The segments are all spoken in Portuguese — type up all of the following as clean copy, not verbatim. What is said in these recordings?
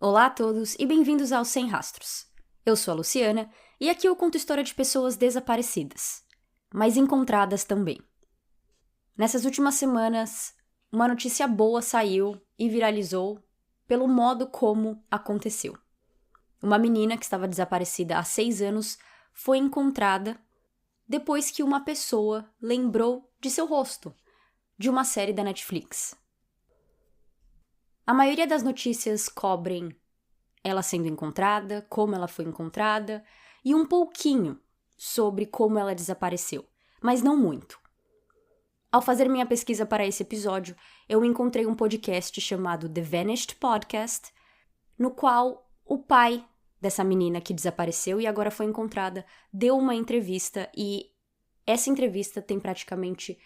Olá a todos e bem-vindos ao Sem Rastros. Eu sou a Luciana e aqui eu conto história de pessoas desaparecidas, mas encontradas também. Nessas últimas semanas, uma notícia boa saiu e viralizou pelo modo como aconteceu. Uma menina que estava desaparecida há 6 anos foi encontrada depois que uma pessoa lembrou de seu rosto, de uma série da Netflix. A maioria das notícias cobrem ela sendo encontrada, como ela foi encontrada e um pouquinho sobre como ela desapareceu, mas não muito. Ao fazer minha pesquisa para esse episódio, eu encontrei um podcast chamado The Vanished Podcast, no qual o pai dessa menina que desapareceu e agora foi encontrada deu uma entrevista e essa entrevista tem praticamente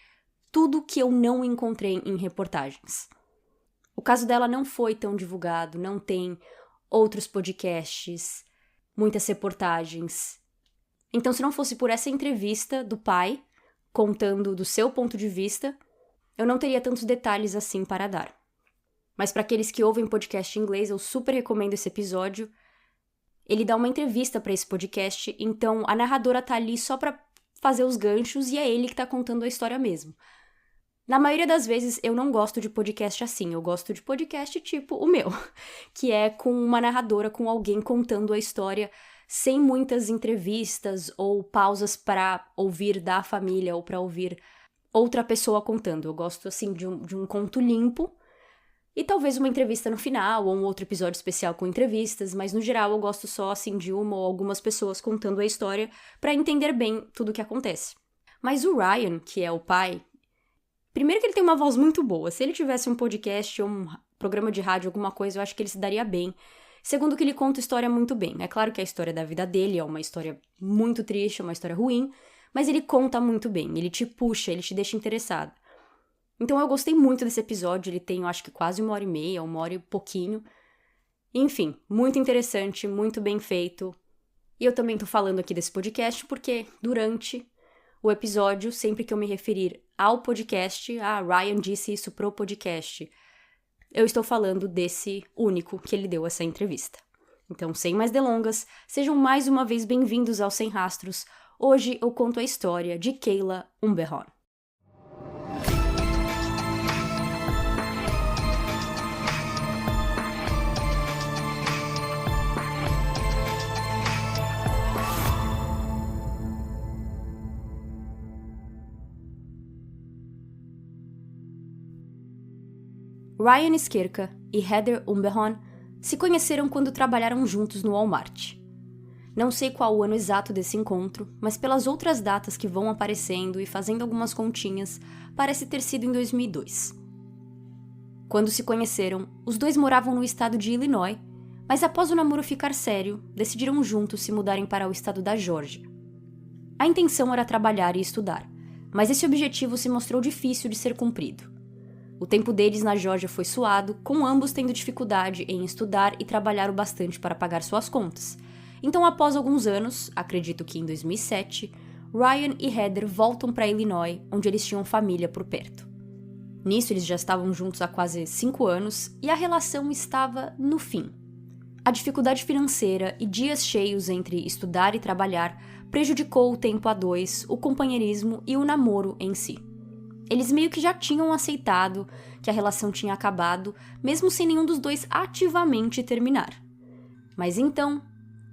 tudo que eu não encontrei em reportagens. O caso dela não foi tão divulgado, não tem outros podcasts, muitas reportagens. Então, se não fosse por essa entrevista do pai, contando do seu ponto de vista, eu não teria tantos detalhes assim para dar. Mas para aqueles que ouvem podcast em inglês, eu super recomendo esse episódio. Ele dá uma entrevista para esse podcast, então a narradora tá ali só para fazer os ganchos e é ele que tá contando a história mesmo. Na maioria das vezes, eu não gosto de podcast assim, eu gosto de podcast tipo o meu, que é com uma narradora, com alguém contando a história sem muitas entrevistas ou pausas para ouvir da família ou para ouvir outra pessoa contando. Eu gosto, assim, de um conto limpo e talvez uma entrevista no final ou um outro episódio especial com entrevistas, mas no geral eu gosto só, assim, de uma ou algumas pessoas contando a história para entender bem tudo o que acontece. Mas o Ryan, que é o pai, primeiro que ele tem uma voz muito boa. Se ele tivesse um podcast ou um programa de rádio, alguma coisa, eu acho que ele se daria bem. Segundo que ele conta a história muito bem. É claro que a história da vida dele é uma história muito triste, uma história ruim, mas ele conta muito bem. Ele te puxa, ele te deixa interessado. Então eu gostei muito desse episódio. Ele tem, eu acho que quase 1h30, 1h e pouquinho. Enfim, muito interessante, muito bem feito. E eu também tô falando aqui desse podcast porque durante o episódio, sempre que eu me referir ao podcast, Ryan disse isso pro podcast, eu estou falando desse único que ele deu essa entrevista. Então, sem mais delongas, sejam mais uma vez bem-vindos ao Sem Rastros. Hoje eu conto a história de Kayla Umberhorn. Ryan Esquerca e Heather Umberhorn se conheceram quando trabalharam juntos no Walmart. Não sei qual o ano exato desse encontro, mas pelas outras datas que vão aparecendo e fazendo algumas continhas, parece ter sido em 2002. Quando se conheceram, os dois moravam no estado de Illinois, mas após o namoro ficar sério, decidiram juntos se mudarem para o estado da Geórgia. A intenção era trabalhar e estudar, mas esse objetivo se mostrou difícil de ser cumprido. O tempo deles na Geórgia foi suado, com ambos tendo dificuldade em estudar e trabalhar o bastante para pagar suas contas. Então, após alguns anos, acredito que em 2007, Ryan e Heather voltam para Illinois, onde eles tinham família por perto. Nisso, eles já estavam juntos há quase 5 anos e a relação estava no fim. A dificuldade financeira e dias cheios entre estudar e trabalhar prejudicou o tempo a dois, o companheirismo e o namoro em si. Eles meio que já tinham aceitado que a relação tinha acabado, mesmo sem nenhum dos dois ativamente terminar. Mas então,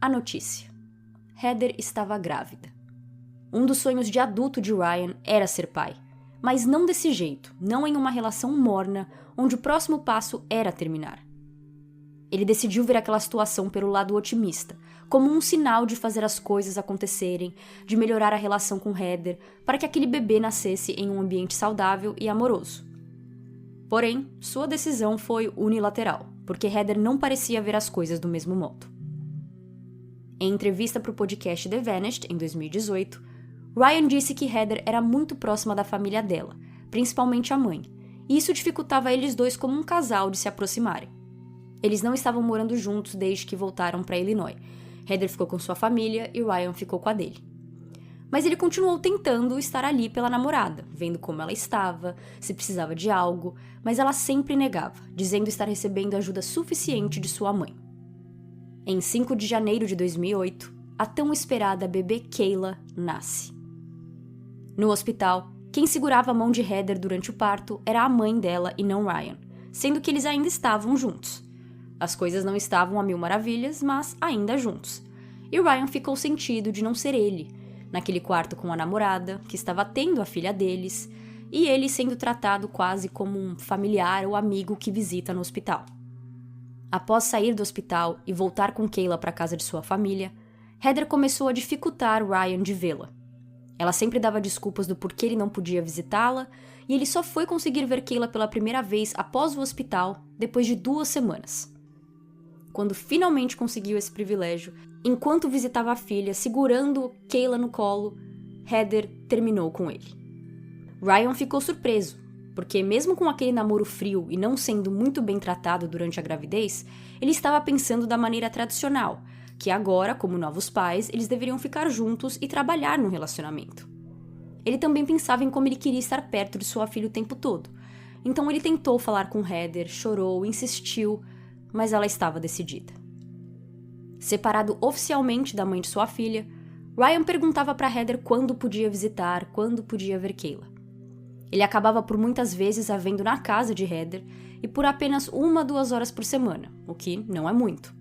a notícia. Heather estava grávida. Um dos sonhos de adulto de Ryan era ser pai, mas não desse jeito, não em uma relação morna, onde o próximo passo era terminar. Ele decidiu ver aquela situação pelo lado otimista, como um sinal de fazer as coisas acontecerem, de melhorar a relação com Heather, para que aquele bebê nascesse em um ambiente saudável e amoroso. Porém, sua decisão foi unilateral, porque Heather não parecia ver as coisas do mesmo modo. Em entrevista para o podcast The Vanished, em 2018, Ryan disse que Heather era muito próxima da família dela, principalmente a mãe, e isso dificultava eles dois como um casal de se aproximarem. Eles não estavam morando juntos desde que voltaram para Illinois. Heather ficou com sua família e Ryan ficou com a dele. Mas ele continuou tentando estar ali pela namorada, vendo como ela estava, se precisava de algo, mas ela sempre negava, dizendo estar recebendo ajuda suficiente de sua mãe. Em 5 de janeiro de 2008, a tão esperada bebê Kayla nasce. No hospital, quem segurava a mão de Heather durante o parto era a mãe dela e não Ryan, sendo que eles ainda estavam juntos. As coisas não estavam a mil maravilhas, mas ainda juntos. E Ryan ficou sentido de não ser ele, naquele quarto com a namorada, que estava tendo a filha deles, e ele sendo tratado quase como um familiar ou amigo que visita no hospital. Após sair do hospital e voltar com Kayla para a casa de sua família, Heather começou a dificultar Ryan de vê-la. Ela sempre dava desculpas do porquê ele não podia visitá-la, e ele só foi conseguir ver Kayla pela primeira vez após o hospital, depois de 2 semanas. Quando finalmente conseguiu esse privilégio, enquanto visitava a filha, segurando Kayla no colo, Heather terminou com ele. Ryan ficou surpreso, porque mesmo com aquele namoro frio e não sendo muito bem tratado durante a gravidez, ele estava pensando da maneira tradicional, que agora, como novos pais, eles deveriam ficar juntos e trabalhar no relacionamento. Ele também pensava em como ele queria estar perto de sua filha o tempo todo, então ele tentou falar com Heather, chorou, insistiu, mas ela estava decidida. Separado oficialmente da mãe de sua filha, Ryan perguntava para Heather quando podia visitar, quando podia ver Kayla. Ele acabava por muitas vezes a vendo na casa de Heather e por apenas 1-2 horas por semana, o que não é muito.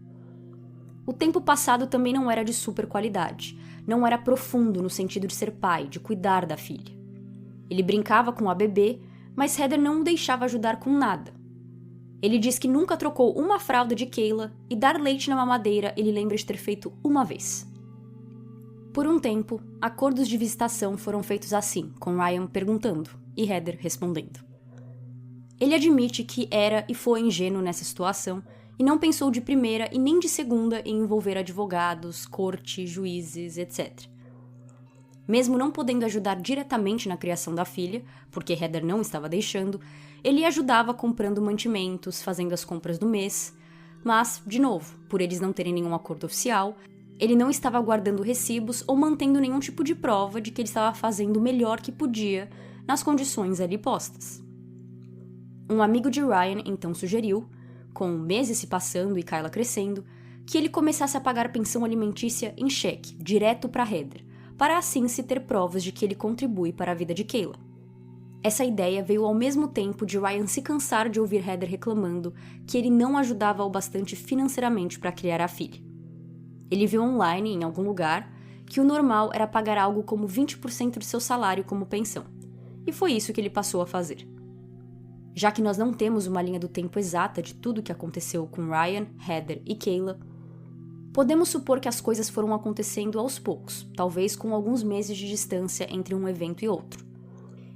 O tempo passado também não era de super qualidade, não era profundo no sentido de ser pai, de cuidar da filha. Ele brincava com a bebê, mas Heather não o deixava ajudar com nada. Ele diz que nunca trocou uma fralda de Kayla e dar leite na mamadeira ele lembra de ter feito uma vez. Por um tempo, acordos de visitação foram feitos assim, com Ryan perguntando e Heather respondendo. Ele admite que era e foi ingênuo nessa situação e não pensou de primeira e nem de segunda em envolver advogados, corte, juízes, etc. Mesmo não podendo ajudar diretamente na criação da filha, porque Heather não estava deixando, ele ajudava comprando mantimentos, fazendo as compras do mês, mas, de novo, por eles não terem nenhum acordo oficial, ele não estava guardando recibos ou mantendo nenhum tipo de prova de que ele estava fazendo o melhor que podia nas condições ali postas. Um amigo de Ryan então sugeriu, com meses se passando e Kayla crescendo, que ele começasse a pagar pensão alimentícia em cheque, direto para Heather, para assim se ter provas de que ele contribui para a vida de Kayla. Essa ideia veio ao mesmo tempo de Ryan se cansar de ouvir Heather reclamando que ele não ajudava o bastante financeiramente para criar a filha. Ele viu online, em algum lugar, que o normal era pagar algo como 20% de seu salário como pensão, e foi isso que ele passou a fazer. Já que nós não temos uma linha do tempo exata de tudo o que aconteceu com Ryan, Heather e Kayla, podemos supor que as coisas foram acontecendo aos poucos, talvez com alguns meses de distância entre um evento e outro.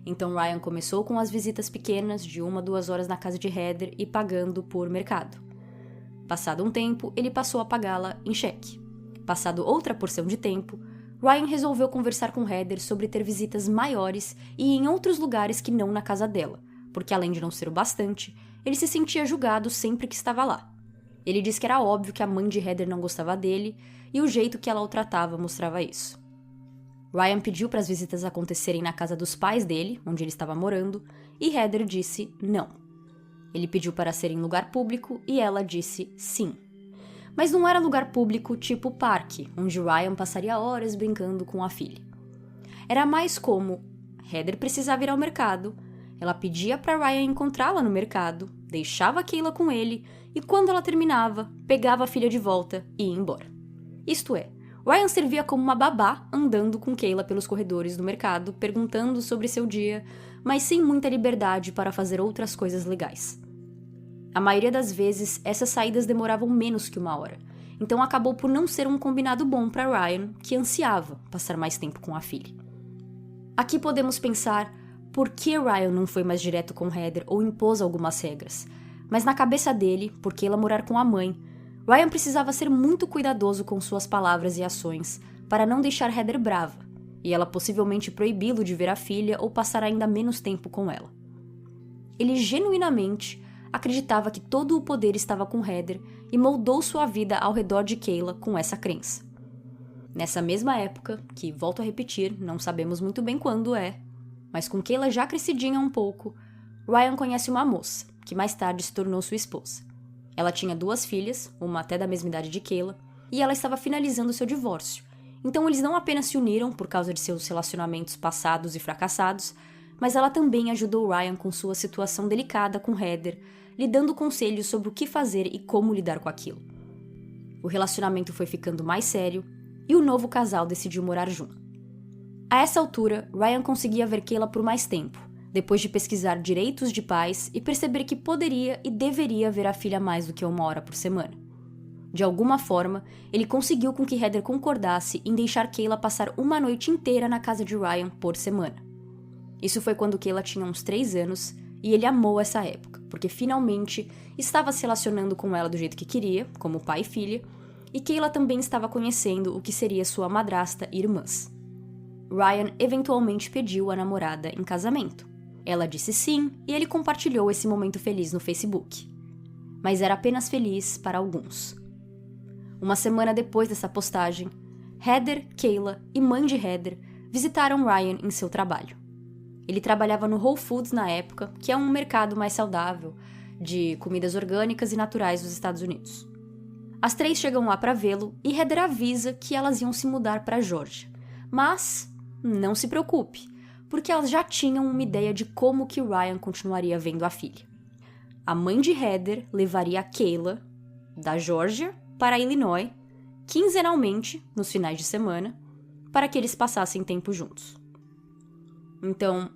Então Ryan começou com as visitas pequenas de 1-2 horas na casa de Heather e pagando por mercado. Passado um tempo, ele passou a pagá-la em cheque. Passado outra porção de tempo, Ryan resolveu conversar com Heather sobre ter visitas maiores e em outros lugares que não na casa dela, porque além de não ser o bastante, ele se sentia julgado sempre que estava lá. Ele disse que era óbvio que a mãe de Heather não gostava dele e o jeito que ela o tratava mostrava isso. Ryan pediu para as visitas acontecerem na casa dos pais dele, onde ele estava morando, e Heather disse não. Ele pediu para ser em lugar público e ela disse sim. Mas não era lugar público tipo parque, onde Ryan passaria horas brincando com a filha. Era mais como Heather precisava ir ao mercado, ela pedia para Ryan encontrá-la no mercado, deixava Kayla com ele e quando ela terminava, pegava a filha de volta e ia embora. Isto é, Ryan servia como uma babá andando com Kayla pelos corredores do mercado, perguntando sobre seu dia, mas sem muita liberdade para fazer outras coisas legais. A maioria das vezes, essas saídas demoravam menos que 1 hora, então acabou por não ser um combinado bom para Ryan, que ansiava passar mais tempo com a filha. Aqui podemos pensar por que Ryan não foi mais direto com Heather ou impôs algumas regras, mas na cabeça dele, por Kayla morar com a mãe, Ryan precisava ser muito cuidadoso com suas palavras e ações para não deixar Heather brava, e ela possivelmente proibi-lo de ver a filha ou passar ainda menos tempo com ela. Ele genuinamente acreditava que todo o poder estava com Heather e moldou sua vida ao redor de Kayla com essa crença. Nessa mesma época, que, volto a repetir, não sabemos muito bem quando é, mas com Kayla já crescidinha um pouco, Ryan conhece uma moça, que mais tarde se tornou sua esposa. Ela tinha 2 filhas, uma até da mesma idade de Kayla, e ela estava finalizando seu divórcio. Então eles não apenas se uniram por causa de seus relacionamentos passados e fracassados, mas ela também ajudou Ryan com sua situação delicada com Heather, lhe dando conselhos sobre o que fazer e como lidar com aquilo. O relacionamento foi ficando mais sério e o novo casal decidiu morar junto. A essa altura, Ryan conseguia ver Kayla por mais tempo, depois de pesquisar direitos de pais e perceber que poderia e deveria ver a filha mais do que 1 hora por semana. De alguma forma, ele conseguiu com que Heather concordasse em deixar Kayla passar uma noite inteira na casa de Ryan por semana. Isso foi quando Kayla tinha uns 3 anos e ele amou essa época, porque finalmente estava se relacionando com ela do jeito que queria, como pai e filha, e Kayla também estava conhecendo o que seria sua madrasta e irmãs. Ryan eventualmente pediu a namorada em casamento. Ela disse sim e ele compartilhou esse momento feliz no Facebook. Mas era apenas feliz para alguns. Uma semana depois dessa postagem, Heather, Kayla e mãe de Heather visitaram Ryan em seu trabalho. Ele trabalhava no Whole Foods na época, que é um mercado mais saudável de comidas orgânicas e naturais dos Estados Unidos. As 3 chegam lá para vê-lo e Heather avisa que elas iam se mudar para Georgia. Mas não se preocupe, porque elas já tinham uma ideia de como que Ryan continuaria vendo a filha. A mãe de Heather levaria a Kayla da Georgia para Illinois, quinzenalmente, nos finais de semana, para que eles passassem tempo juntos. Então,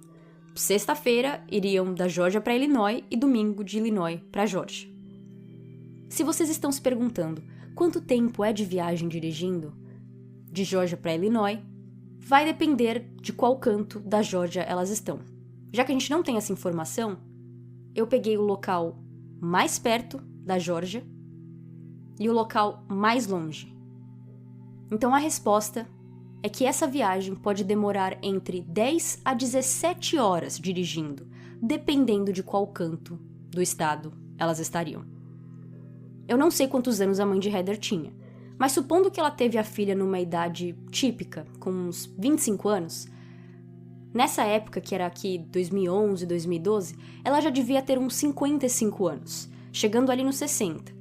sexta-feira iriam da Georgia para Illinois e domingo de Illinois para Georgia. Se vocês estão se perguntando quanto tempo é de viagem dirigindo de Georgia para Illinois, vai depender de qual canto da Georgia elas estão. Já que a gente não tem essa informação, eu peguei o local mais perto da Georgia e o local mais longe. Então a resposta é que essa viagem pode demorar entre 10 a 17 horas dirigindo, dependendo de qual canto do estado elas estariam. Eu não sei quantos anos a mãe de Heather tinha, mas supondo que ela teve a filha numa idade típica, com uns 25 anos, nessa época, que era aqui 2011, 2012, ela já devia ter uns 55 anos, chegando ali nos 60.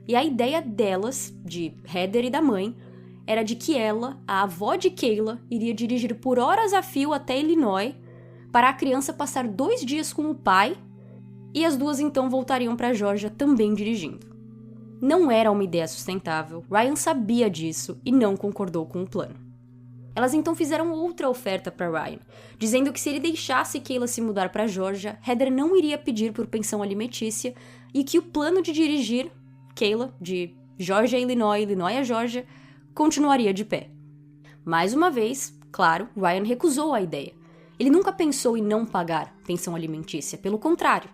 E a ideia delas, de Heather e da mãe, era de que ela, a avó de Kayla, iria dirigir por horas a fio até Illinois para a criança passar 2 dias com o pai e as duas então voltariam para Georgia também dirigindo. Não era uma ideia sustentável, Ryan sabia disso e não concordou com o plano. Elas então fizeram outra oferta para Ryan, dizendo que se ele deixasse Kayla se mudar para Georgia, Heather não iria pedir por pensão alimentícia e que o plano de dirigir Kayla de Georgia a Illinois, Illinois a Georgia, continuaria de pé. Mais uma vez, claro, Ryan recusou a ideia. Ele nunca pensou em não pagar pensão alimentícia, pelo contrário.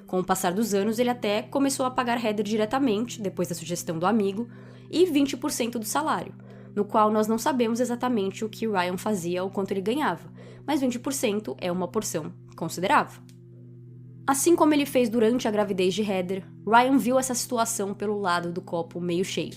Com o passar dos anos, ele até começou a pagar Heather diretamente, depois da sugestão do amigo, e 20% do salário, no qual nós não sabemos exatamente o que Ryan fazia ou quanto ele ganhava, mas 20% é uma porção considerável. Assim como ele fez durante a gravidez de Heather, Ryan viu essa situação pelo lado do copo meio cheio.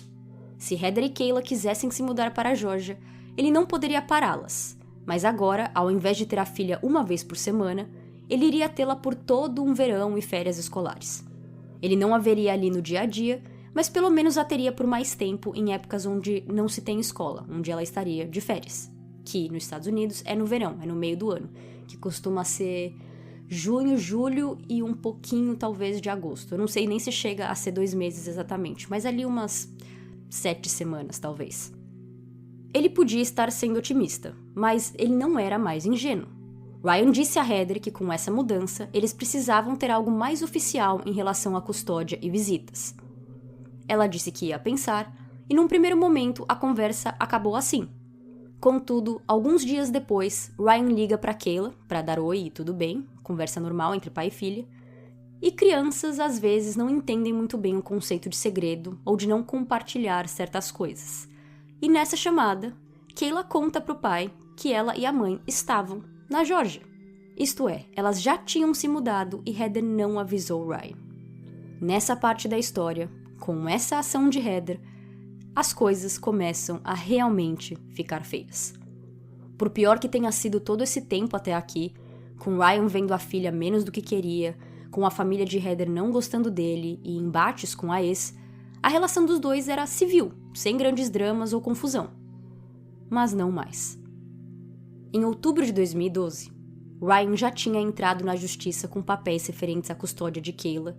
Se Heather e Kayla quisessem se mudar para a Georgia, ele não poderia pará-las, mas agora, ao invés de ter a filha uma vez por semana, ele iria tê-la por todo um verão e férias escolares. Ele não a veria ali no dia a dia, mas pelo menos a teria por mais tempo em épocas onde não se tem escola, onde ela estaria de férias, que nos Estados Unidos é no verão, é no meio do ano, que costuma ser junho, julho e um pouquinho talvez de agosto. Eu não sei nem se chega a ser 2 meses exatamente, mas ali umas 7 semanas talvez. Ele podia estar sendo otimista, mas ele não era mais ingênuo. Ryan disse a Heather que com essa mudança, eles precisavam ter algo mais oficial em relação à custódia e visitas. Ela disse que ia pensar, e num primeiro momento a conversa acabou assim. Contudo, alguns dias depois, Ryan liga para Kayla para dar oi e tudo bem, conversa normal entre pai e filha, e crianças às vezes não entendem muito bem o conceito de segredo ou de não compartilhar certas coisas. E nessa chamada, Kayla conta pro pai que ela e a mãe estavam na Georgia. Isto é, elas já tinham se mudado e Heather não avisou Ryan. Nessa parte da história, com essa ação de Heather, as coisas começam a realmente ficar feias. Por pior que tenha sido todo esse tempo até aqui, com Ryan vendo a filha menos do que queria, com a família de Heather não gostando dele e embates com a ex, a relação dos dois era civil, sem grandes dramas ou confusão. Mas não mais. Em outubro de 2012, Ryan já tinha entrado na justiça com papéis referentes à custódia de Kayla.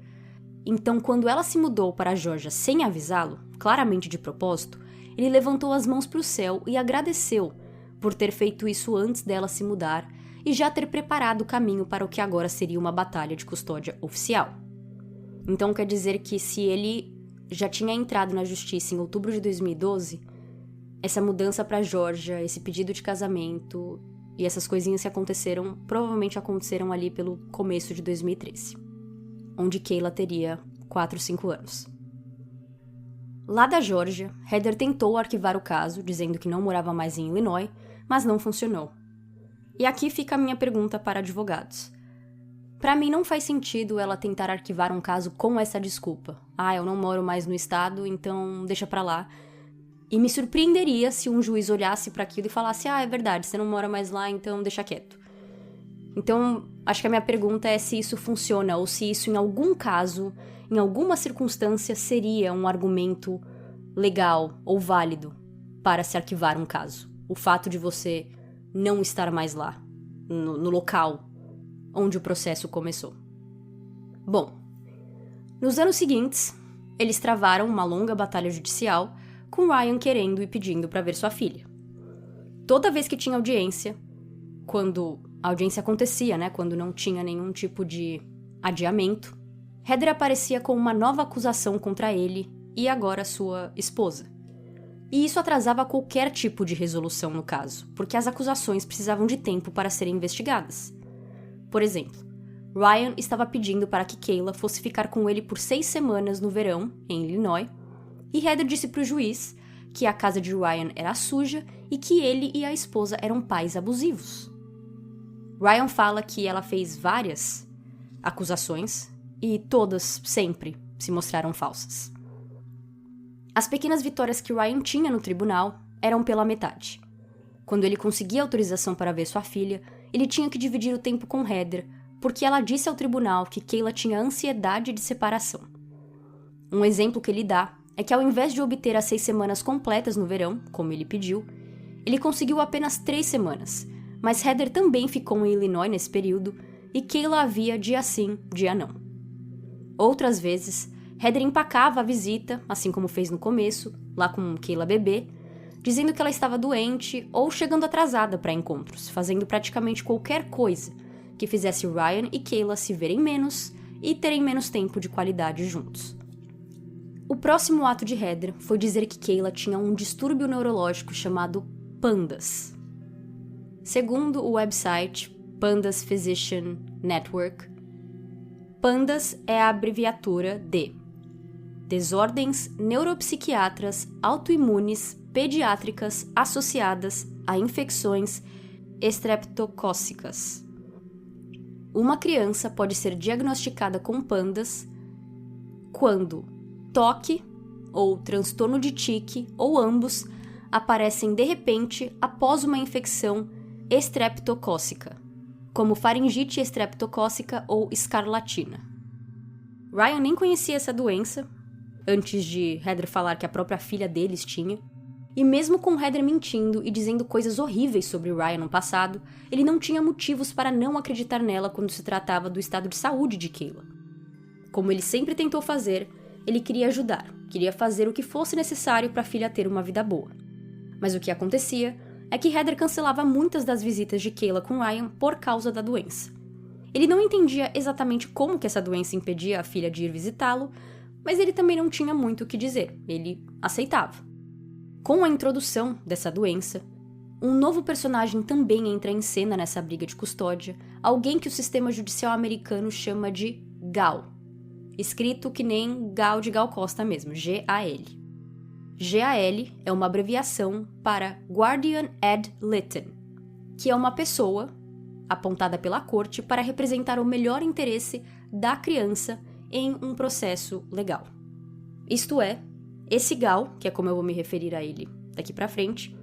Então, quando ela se mudou para a Geórgia sem avisá-lo, claramente de propósito, ele levantou as mãos para o céu e agradeceu por ter feito isso antes dela se mudar e já ter preparado o caminho para o que agora seria uma batalha de custódia oficial. Então quer dizer que se ele já tinha entrado na justiça em outubro de 2012, essa mudança para a Geórgia, esse pedido de casamento e essas coisinhas que aconteceram, provavelmente aconteceram ali pelo começo de 2013, onde Kayla teria 4 ou 5 anos. Lá da Geórgia, Heather tentou arquivar o caso, dizendo que não morava mais em Illinois, mas não funcionou. E aqui fica a minha pergunta para advogados. Para mim não faz sentido ela tentar arquivar um caso com essa desculpa. Eu não moro mais no estado, então deixa pra lá. E me surpreenderia se um juiz olhasse para aquilo e falasse: é verdade, você não mora mais lá, então deixa quieto. Então, acho que a minha pergunta é se isso funciona, ou se isso em algum caso, em alguma circunstância, seria um argumento legal ou válido para se arquivar um caso. O fato de você não estar mais lá, no local onde o processo começou. Bom, nos anos seguintes, eles travaram uma longa batalha judicial, com Ryan querendo e pedindo para ver sua filha. Toda vez que tinha audiência, quando a audiência acontecia, quando não tinha nenhum tipo de adiamento, Heather aparecia com uma nova acusação contra ele e agora sua esposa. E isso atrasava qualquer tipo de resolução no caso, porque as acusações precisavam de tempo para serem investigadas. Por exemplo, Ryan estava pedindo para que Kayla fosse ficar com ele por 6 semanas no verão, em Illinois, e Heather disse para o juiz que a casa de Ryan era suja e que ele e a esposa eram pais abusivos. Ryan fala que ela fez várias acusações e todas sempre se mostraram falsas. As pequenas vitórias que Ryan tinha no tribunal eram pela metade. Quando ele conseguia autorização para ver sua filha, ele tinha que dividir o tempo com Heather, porque ela disse ao tribunal que Kayla tinha ansiedade de separação. Um exemplo que ele dá é que ao invés de obter as 6 semanas completas no verão, como ele pediu, ele conseguiu apenas 3 semanas, mas Heather também ficou em Illinois nesse período e Kayla havia dia sim, dia não. Outras vezes, Heather empacava a visita, assim como fez no começo, lá com Kayla bebê, dizendo que ela estava doente ou chegando atrasada para encontros, fazendo praticamente qualquer coisa que fizesse Ryan e Kayla se verem menos e terem menos tempo de qualidade juntos. O próximo ato de Heather foi dizer que Kayla tinha um distúrbio neurológico chamado PANDAS. Segundo o website Pandas Physician Network, PANDAS é a abreviatura de Desordens neuropsiquiatras autoimunes pediátricas associadas a infecções estreptocócicas. Uma criança pode ser diagnosticada com PANDAS quando toque ou transtorno de tique, ou ambos, aparecem de repente após uma infecção estreptocócica, como faringite estreptocócica ou escarlatina. Ryan nem conhecia essa doença, antes de Heather falar que a própria filha deles tinha, e mesmo com Heather mentindo e dizendo coisas horríveis sobre Ryan no passado, ele não tinha motivos para não acreditar nela quando se tratava do estado de saúde de Kayla. Como ele sempre tentou fazer, ele queria ajudar, queria fazer o que fosse necessário para a filha ter uma vida boa. Mas o que acontecia é que Heather cancelava muitas das visitas de Kayla com Ryan por causa da doença. Ele não entendia exatamente como que essa doença impedia a filha de ir visitá-lo, mas ele também não tinha muito o que dizer, ele aceitava. Com a introdução dessa doença, um novo personagem também entra em cena nessa briga de custódia, alguém que o sistema judicial americano chama de GAL, escrito que nem Gal de Gal Costa mesmo, G-A-L. GAL é uma abreviação para Guardian Ad Litem, que é uma pessoa apontada pela corte para representar o melhor interesse da criança em um processo legal. Isto é, esse GAL, que é como eu vou me referir a ele daqui pra frente,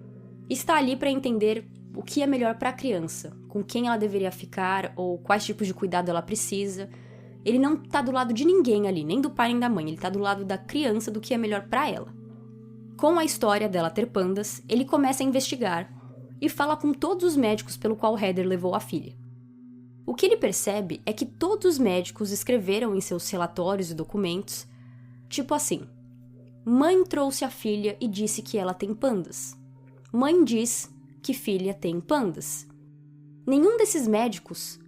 está ali para entender o que é melhor para a criança, com quem ela deveria ficar ou quais tipos de cuidado ela precisa, ele não tá do lado de ninguém ali, nem do pai nem da mãe, ele tá do lado da criança, do que é melhor pra ela. Com a história dela ter pandas, ele começa a investigar e fala com todos os médicos pelo qual Heather levou a filha. O que ele percebe é que todos os médicos escreveram em seus relatórios e documentos, tipo assim: mãe trouxe a filha e disse que ela tem pandas. Mãe diz que filha tem pandas. Nenhum desses médicos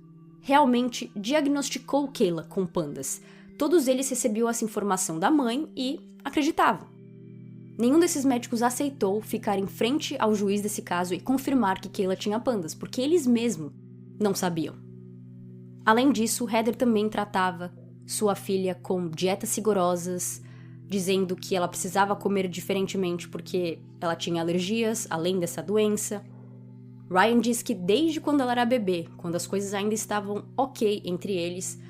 realmente diagnosticou Kayla com pandas. Todos eles recebiam essa informação da mãe e acreditavam. Nenhum desses médicos aceitou ficar em frente ao juiz desse caso e confirmar que Kayla tinha pandas, porque eles mesmos não sabiam. Além disso, Heather também tratava sua filha com dietas rigorosas, dizendo que ela precisava comer diferentemente porque ela tinha alergias, além dessa doença. Ryan diz que desde quando ela era bebê, quando as coisas ainda estavam ok entre eles,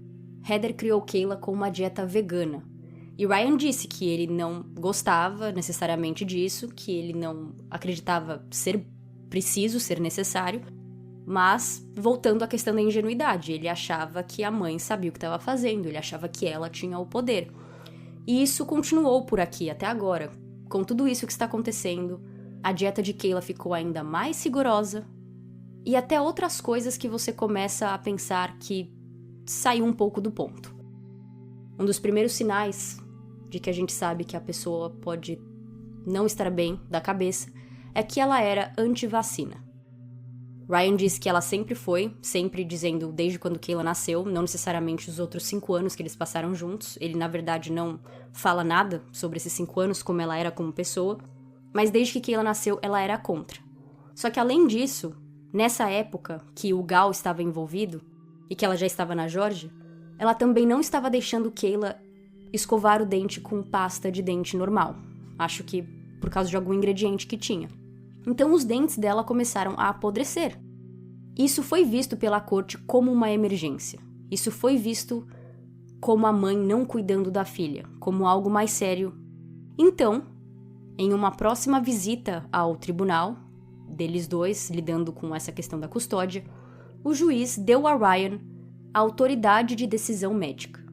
Heather criou Kayla com uma dieta vegana. E Ryan disse que ele não gostava necessariamente disso, que ele não acreditava ser preciso, ser necessário, mas, voltando à questão da ingenuidade, ele achava que a mãe sabia o que estava fazendo, ele achava que ela tinha o poder. E isso continuou por aqui até agora. Com tudo isso que está acontecendo, a dieta de Kayla ficou ainda mais rigorosa e até outras coisas que você começa a pensar que saiu um pouco do ponto. Um dos primeiros sinais de que a gente sabe que a pessoa pode não estar bem da cabeça é que ela era anti-vacina. Ryan diz que ela sempre foi, sempre dizendo desde quando Kayla nasceu, não necessariamente os outros 5 anos que eles passaram juntos. Ele, na verdade, não fala nada sobre esses 5 anos, como ela era como pessoa, mas desde que Kayla nasceu, ela era contra. Só que, além disso, nessa época que o Gal estava envolvido e que ela já estava na Geórgia, ela também não estava deixando Kayla escovar o dente com pasta de dente normal. Acho que por causa de algum ingrediente que tinha. Então os dentes dela começaram a apodrecer. Isso foi visto pela corte como uma emergência. Isso foi visto como a mãe não cuidando da filha, como algo mais sério. Então, em uma próxima visita ao tribunal, deles dois lidando com essa questão da custódia, o juiz deu a Ryan a autoridade de decisão médica.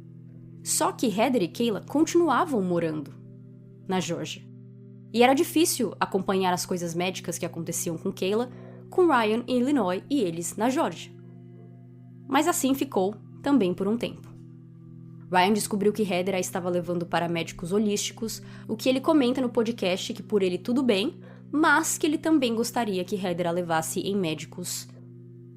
Só que Heather e Kayla continuavam morando na Geórgia. E era difícil acompanhar as coisas médicas que aconteciam com Kayla, com Ryan em Illinois e eles na Geórgia. Mas assim ficou também por um tempo. Ryan descobriu que Heather a estava levando para médicos holísticos, o que ele comenta no podcast que por ele tudo bem, mas que ele também gostaria que Heather a levasse em médicos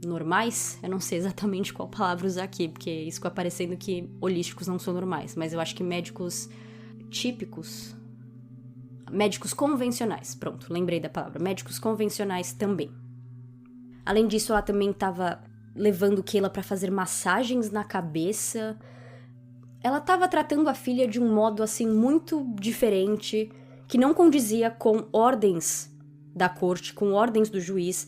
normais. Eu não sei exatamente qual palavra usar aqui, porque isso ficou parecendo que holísticos não são normais, mas eu acho que médicos típicos... Médicos convencionais, pronto, lembrei da palavra. Médicos convencionais também. Além disso, ela também estava levando Kayla para fazer massagens na cabeça. Ela estava tratando a filha de um modo, assim, muito diferente, que não condizia com ordens da corte, com ordens do juiz.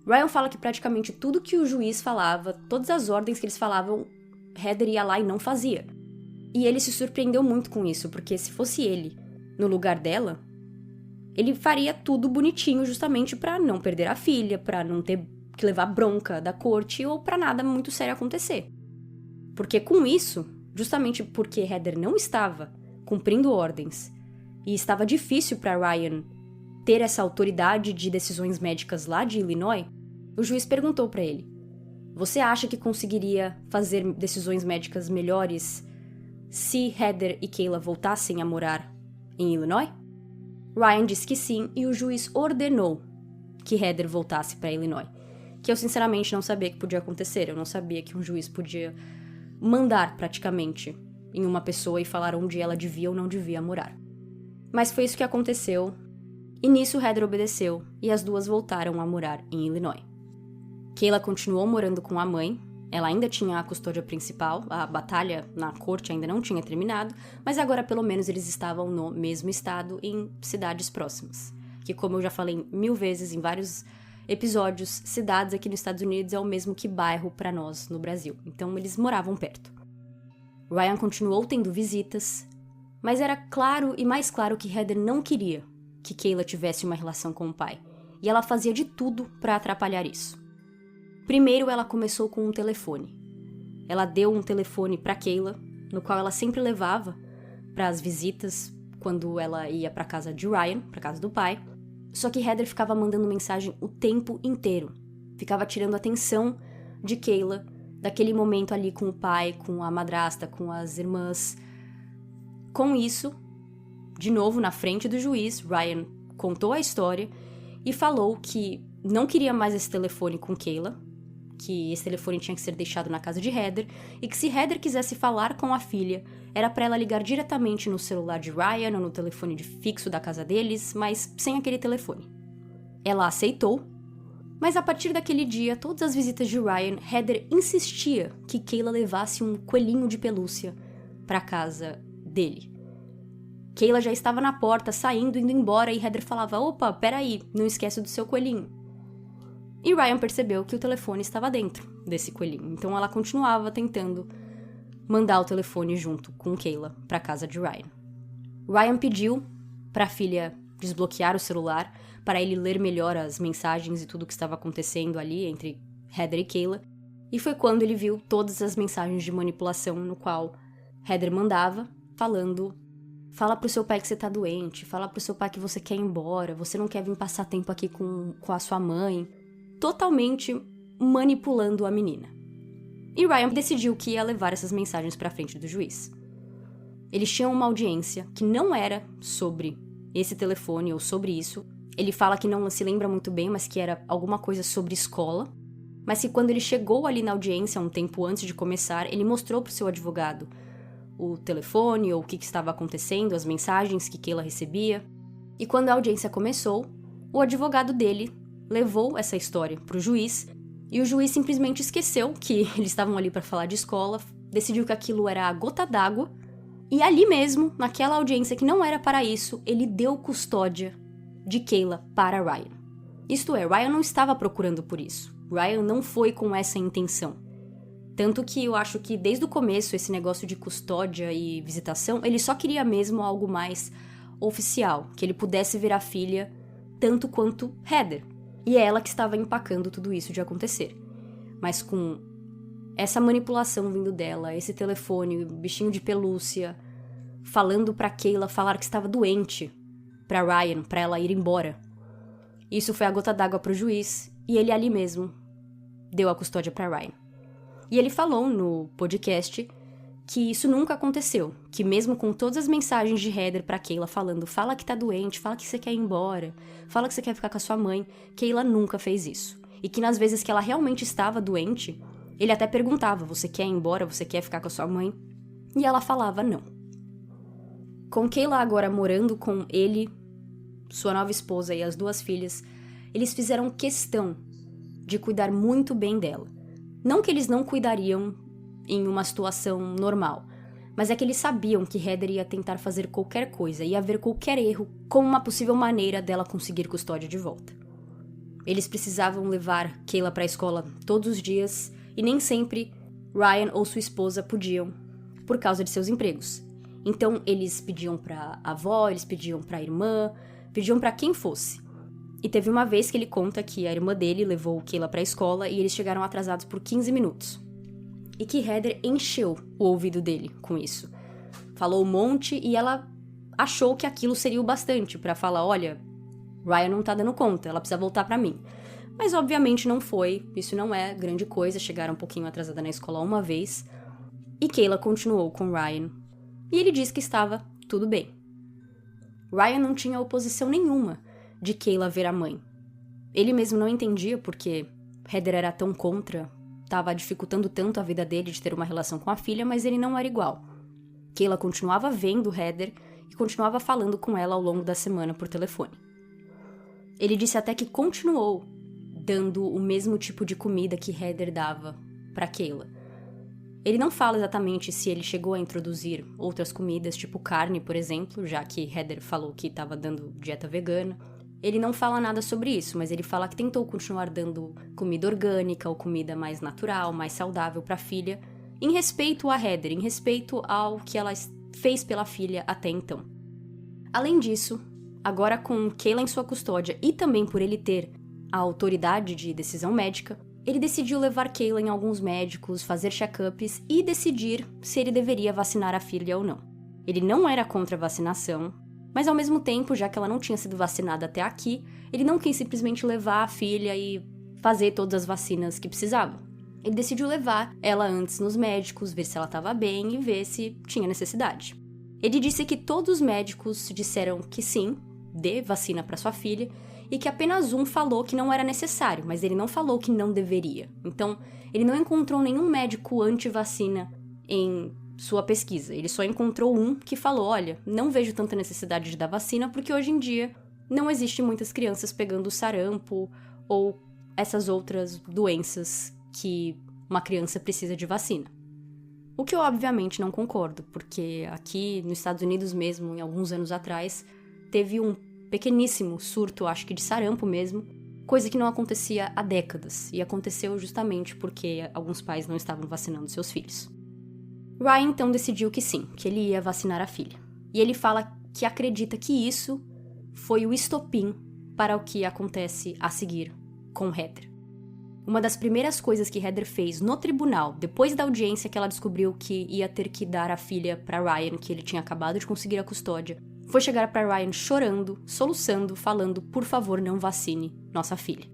Ryan fala que praticamente tudo que o juiz falava, todas as ordens que eles falavam, Heather ia lá e não fazia. E ele se surpreendeu muito com isso, porque se fosse ele no lugar dela, ele faria tudo bonitinho justamente pra não perder a filha, pra não ter que levar bronca da corte ou pra nada muito sério acontecer. Porque com isso, justamente porque Heather não estava cumprindo ordens e estava difícil pra Ryan ter essa autoridade de decisões médicas lá de Illinois, o juiz perguntou pra ele: você acha que conseguiria fazer decisões médicas melhores se Heather e Kayla voltassem a morar em Illinois? Ryan disse que sim, e o juiz ordenou que Heather voltasse para Illinois. Que eu sinceramente não sabia que podia acontecer. Eu não sabia que um juiz podia mandar praticamente em uma pessoa e falar onde ela devia ou não devia morar. Mas foi isso que aconteceu, e nisso Heather obedeceu, e as duas voltaram a morar em Illinois. Kayla continuou morando com a mãe. Ela ainda tinha a custódia principal, a batalha na corte ainda não tinha terminado, mas agora pelo menos eles estavam no mesmo estado em cidades próximas. Que, como eu já falei 1000 vezes em vários episódios, cidades aqui nos Estados Unidos é o mesmo que bairro para nós no Brasil. Então eles moravam perto. Ryan continuou tendo visitas, mas era claro e mais claro que Heather não queria que Kayla tivesse uma relação com o pai, e ela fazia de tudo para atrapalhar isso. Primeiro, ela começou com um telefone. ela deu um telefone pra Kayla, no qual ela sempre levava para as visitas quando ela ia pra casa de Ryan, pra casa do pai. Só que Heather ficava mandando mensagem o tempo inteiro. Ficava tirando a atenção de Kayla daquele momento ali com o pai, com a madrasta, com as irmãs. Com isso, de novo na frente do juiz, Ryan contou a história e falou que não queria mais esse telefone com Kayla, que esse telefone tinha que ser deixado na casa de Heather, e que se Heather quisesse falar com a filha, era pra ela ligar diretamente no celular de Ryan ou no telefone de fixo da casa deles, mas sem aquele telefone. Ela aceitou, mas a partir daquele dia, todas as visitas de Ryan, Heather insistia que Kayla levasse um coelhinho de pelúcia pra casa dele. Kayla já estava na porta, saindo, indo embora, e Heather falava: opa, peraí, não esquece do seu coelhinho. E Ryan percebeu que o telefone estava dentro desse coelhinho, então ela continuava tentando mandar o telefone junto com Kayla para casa de Ryan. Ryan pediu para a filha desbloquear o celular para ele ler melhor as mensagens e tudo o que estava acontecendo ali entre Heather e Kayla, e foi quando ele viu todas as mensagens de manipulação no qual Heather mandava, falando: fala pro seu pai que você tá doente, fala pro seu pai que você quer ir embora, você não quer vir passar tempo aqui com a sua mãe, totalmente manipulando a menina. E Ryan decidiu que ia levar essas mensagens pra frente do juiz. Eles tinham uma audiência que não era sobre esse telefone ou sobre isso. Ele fala que não se lembra muito bem, mas que era alguma coisa sobre escola. Mas que quando ele chegou ali na audiência, um tempo antes de começar, ele mostrou pro seu advogado o telefone ou o que estava acontecendo, as mensagens que Kayla recebia. E quando a audiência começou, o advogado dele levou essa história pro juiz, e o juiz simplesmente esqueceu que eles estavam ali para falar de escola, decidiu que aquilo era a gota d'água, e ali mesmo, naquela audiência que não era para isso, ele deu custódia de Kayla para Ryan. Isto é, Ryan não estava procurando por isso. Ryan não foi com essa intenção. Tanto que eu acho que desde o começo esse negócio de custódia e visitação, ele só queria mesmo algo mais oficial, que ele pudesse ver a filha tanto quanto Heather. E é ela que estava empacando tudo isso de acontecer. Mas com essa manipulação vindo dela, esse telefone, o bichinho de pelúcia, falando pra Kayla falar que estava doente, pra Ryan, pra ela ir embora. Isso foi a gota d'água pro juiz, e ele ali mesmo deu a custódia pra Ryan. E ele falou no podcast que isso nunca aconteceu, que mesmo com todas as mensagens de Heather pra Kayla falando: fala que tá doente, fala que você quer ir embora, fala que você quer ficar com a sua mãe, Kayla nunca fez isso. E que nas vezes que ela realmente estava doente, ele até perguntava: você quer ir embora, você quer ficar com a sua mãe? E ela falava não. Com Kayla agora morando com ele, sua nova esposa e as duas filhas, eles fizeram questão de cuidar muito bem dela. Não que eles não cuidariam em uma situação normal, mas é que eles sabiam que Heather ia tentar fazer qualquer coisa, ia haver qualquer erro como uma possível maneira dela conseguir custódia de volta. Eles precisavam levar Kayla para a escola todos os dias e nem sempre Ryan ou sua esposa podiam por causa de seus empregos. Então eles pediam para a avó, eles pediam para a irmã, pediam para quem fosse. E teve uma vez que ele conta que a irmã dele levou Kayla para a escola e eles chegaram atrasados por 15 minutos. E que Heather encheu o ouvido dele com isso. Falou um monte e ela achou que aquilo seria o bastante pra falar: olha, Ryan não tá dando conta, ela precisa voltar pra mim. Mas obviamente não foi, isso não é grande coisa, chegaram um pouquinho atrasada na escola uma vez. E Kayla continuou com Ryan. E ele disse que estava tudo bem. Ryan não tinha oposição nenhuma de Kayla ver a mãe. Ele mesmo não entendia porque Heather era tão contra, estava dificultando tanto a vida dele de ter uma relação com a filha, mas ele não era igual. Kayla continuava vendo Heather e continuava falando com ela ao longo da semana por telefone. Ele disse até que continuou dando o mesmo tipo de comida que Heather dava para Kayla. Ele não fala exatamente se ele chegou a introduzir outras comidas, tipo carne, por exemplo, já que Heather falou que estava dando dieta vegana. Ele não fala nada sobre isso, mas ele fala que tentou continuar dando comida orgânica ou comida mais natural, mais saudável para a filha, em respeito a Heather, em respeito ao que ela fez pela filha até então. Além disso, agora com Kayla em sua custódia e também por ele ter a autoridade de decisão médica, ele decidiu levar Kayla em alguns médicos, fazer check-ups e decidir se ele deveria vacinar a filha ou não. Ele não era contra a vacinação, mas ao mesmo tempo, já que ela não tinha sido vacinada até aqui, ele não quis simplesmente levar a filha e fazer todas as vacinas que precisava. Ele decidiu levar ela antes nos médicos, ver se ela estava bem e ver se tinha necessidade. Ele disse que todos os médicos disseram que sim, dê vacina para sua filha, e que apenas um falou que não era necessário, mas ele não falou que não deveria. Então, ele não encontrou nenhum médico anti-vacina em sua pesquisa. Ele só encontrou um que falou, olha, não vejo tanta necessidade de dar vacina, porque hoje em dia não existe muitas crianças pegando sarampo ou essas outras doenças que uma criança precisa de vacina. O que eu obviamente não concordo, porque aqui nos Estados Unidos mesmo, em alguns anos atrás, teve um pequeníssimo surto, acho que de sarampo mesmo, coisa que não acontecia há décadas, e aconteceu justamente porque alguns pais não estavam vacinando seus filhos. Ryan então decidiu que sim, que ele ia vacinar a filha. E ele fala que acredita que isso foi o estopim para o que acontece a seguir com Heather. Uma das primeiras coisas que Heather fez no tribunal, depois da audiência que ela descobriu que ia ter que dar a filha para Ryan, que ele tinha acabado de conseguir a custódia, foi chegar para Ryan chorando, soluçando, falando, por favor, não vacine nossa filha.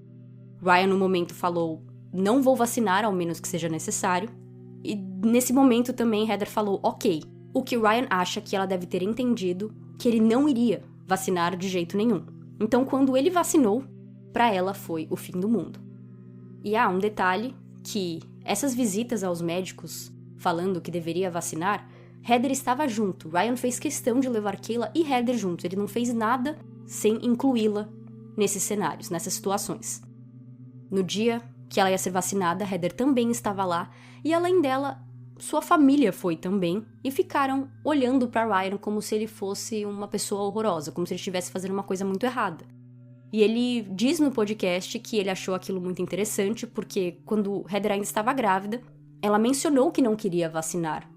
Ryan, no momento, falou, não vou vacinar, ao menos que seja necessário. E nesse momento também Heather falou, ok, o que Ryan acha que ela deve ter entendido, que ele não iria vacinar de jeito nenhum. Então, quando ele vacinou, para ela foi o fim do mundo. E há um detalhe, que essas visitas aos médicos, falando que deveria vacinar, Heather estava junto. Ryan fez questão de levar Kayla e Heather juntos. Ele não fez nada sem incluí-la nesses cenários, nessas situações. No dia que ela ia ser vacinada, Heather também estava lá. E além dela, sua família foi também. E ficaram olhando para Ryan como se ele fosse uma pessoa horrorosa, como se ele estivesse fazendo uma coisa muito errada. E ele diz no podcast que ele achou aquilo muito interessante, porque quando Heather ainda estava grávida, ela mencionou que não queria vacinar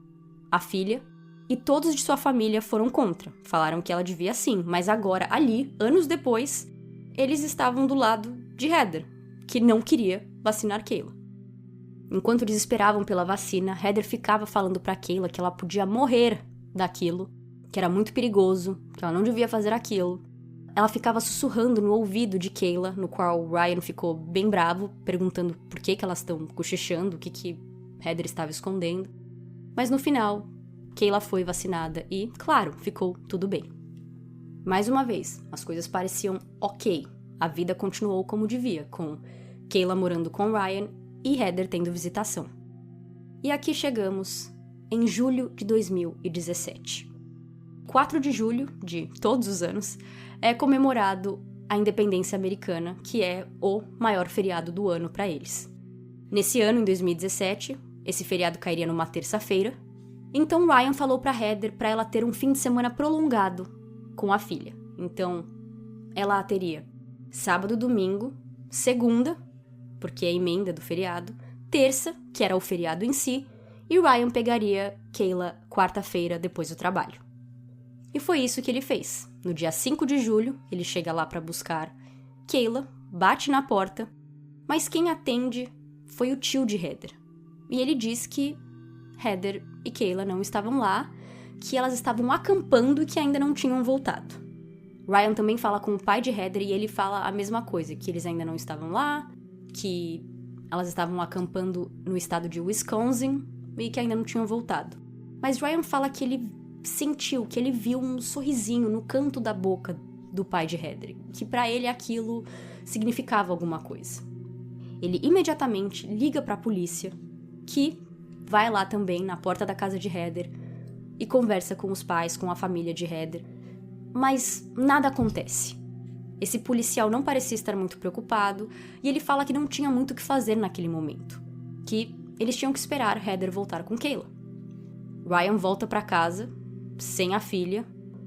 a filha, e todos de sua família foram contra. Falaram que ela devia sim, mas agora, ali, anos depois, eles estavam do lado de Heather, que não queria vacinar Kayla. Enquanto eles esperavam pela vacina, Heather ficava falando pra Kayla que ela podia morrer daquilo, que era muito perigoso, que ela não devia fazer aquilo. Ela ficava sussurrando no ouvido de Kayla, no qual Ryan ficou bem bravo, perguntando por que elas estão cochichando, o que Heather estava escondendo. Mas no final, Kayla foi vacinada e, claro, ficou tudo bem. Mais uma vez, as coisas pareciam ok. A vida continuou como devia, com Kayla morando com Ryan e Heather tendo visitação. E aqui chegamos em julho de 2017. 4 de julho, de todos os anos, é comemorado a independência americana, que é o maior feriado do ano para eles. Nesse ano, em 2017, esse feriado cairia numa terça-feira, então Ryan falou para Heather para ela ter um fim de semana prolongado com a filha. Então, ela teria sábado, domingo, segunda, porque é a emenda do feriado, terça, que era o feriado em si, e Ryan pegaria Kayla quarta-feira depois do trabalho. E foi isso que ele fez. No dia 5 de julho, ele chega lá para buscar Kayla, bate na porta, mas quem atende foi o tio de Heather. E ele diz que Heather e Kayla não estavam lá, que elas estavam acampando e que ainda não tinham voltado. Ryan também fala com o pai de Heather e ele fala a mesma coisa, que eles ainda não estavam lá, que elas estavam acampando no estado de Wisconsin e que ainda não tinham voltado. Mas Ryan fala que ele sentiu, que ele viu um sorrisinho no canto da boca do pai de Heather, que pra ele aquilo significava alguma coisa. Ele imediatamente liga pra polícia, que vai lá também na porta da casa de Heather e conversa com os pais, com a família de Heather, mas nada acontece. Esse policial não parecia estar muito preocupado e ele fala que não tinha muito o que fazer naquele momento, que eles tinham que esperar Heather voltar com Kayla. Ryan volta pra casa, sem a filha,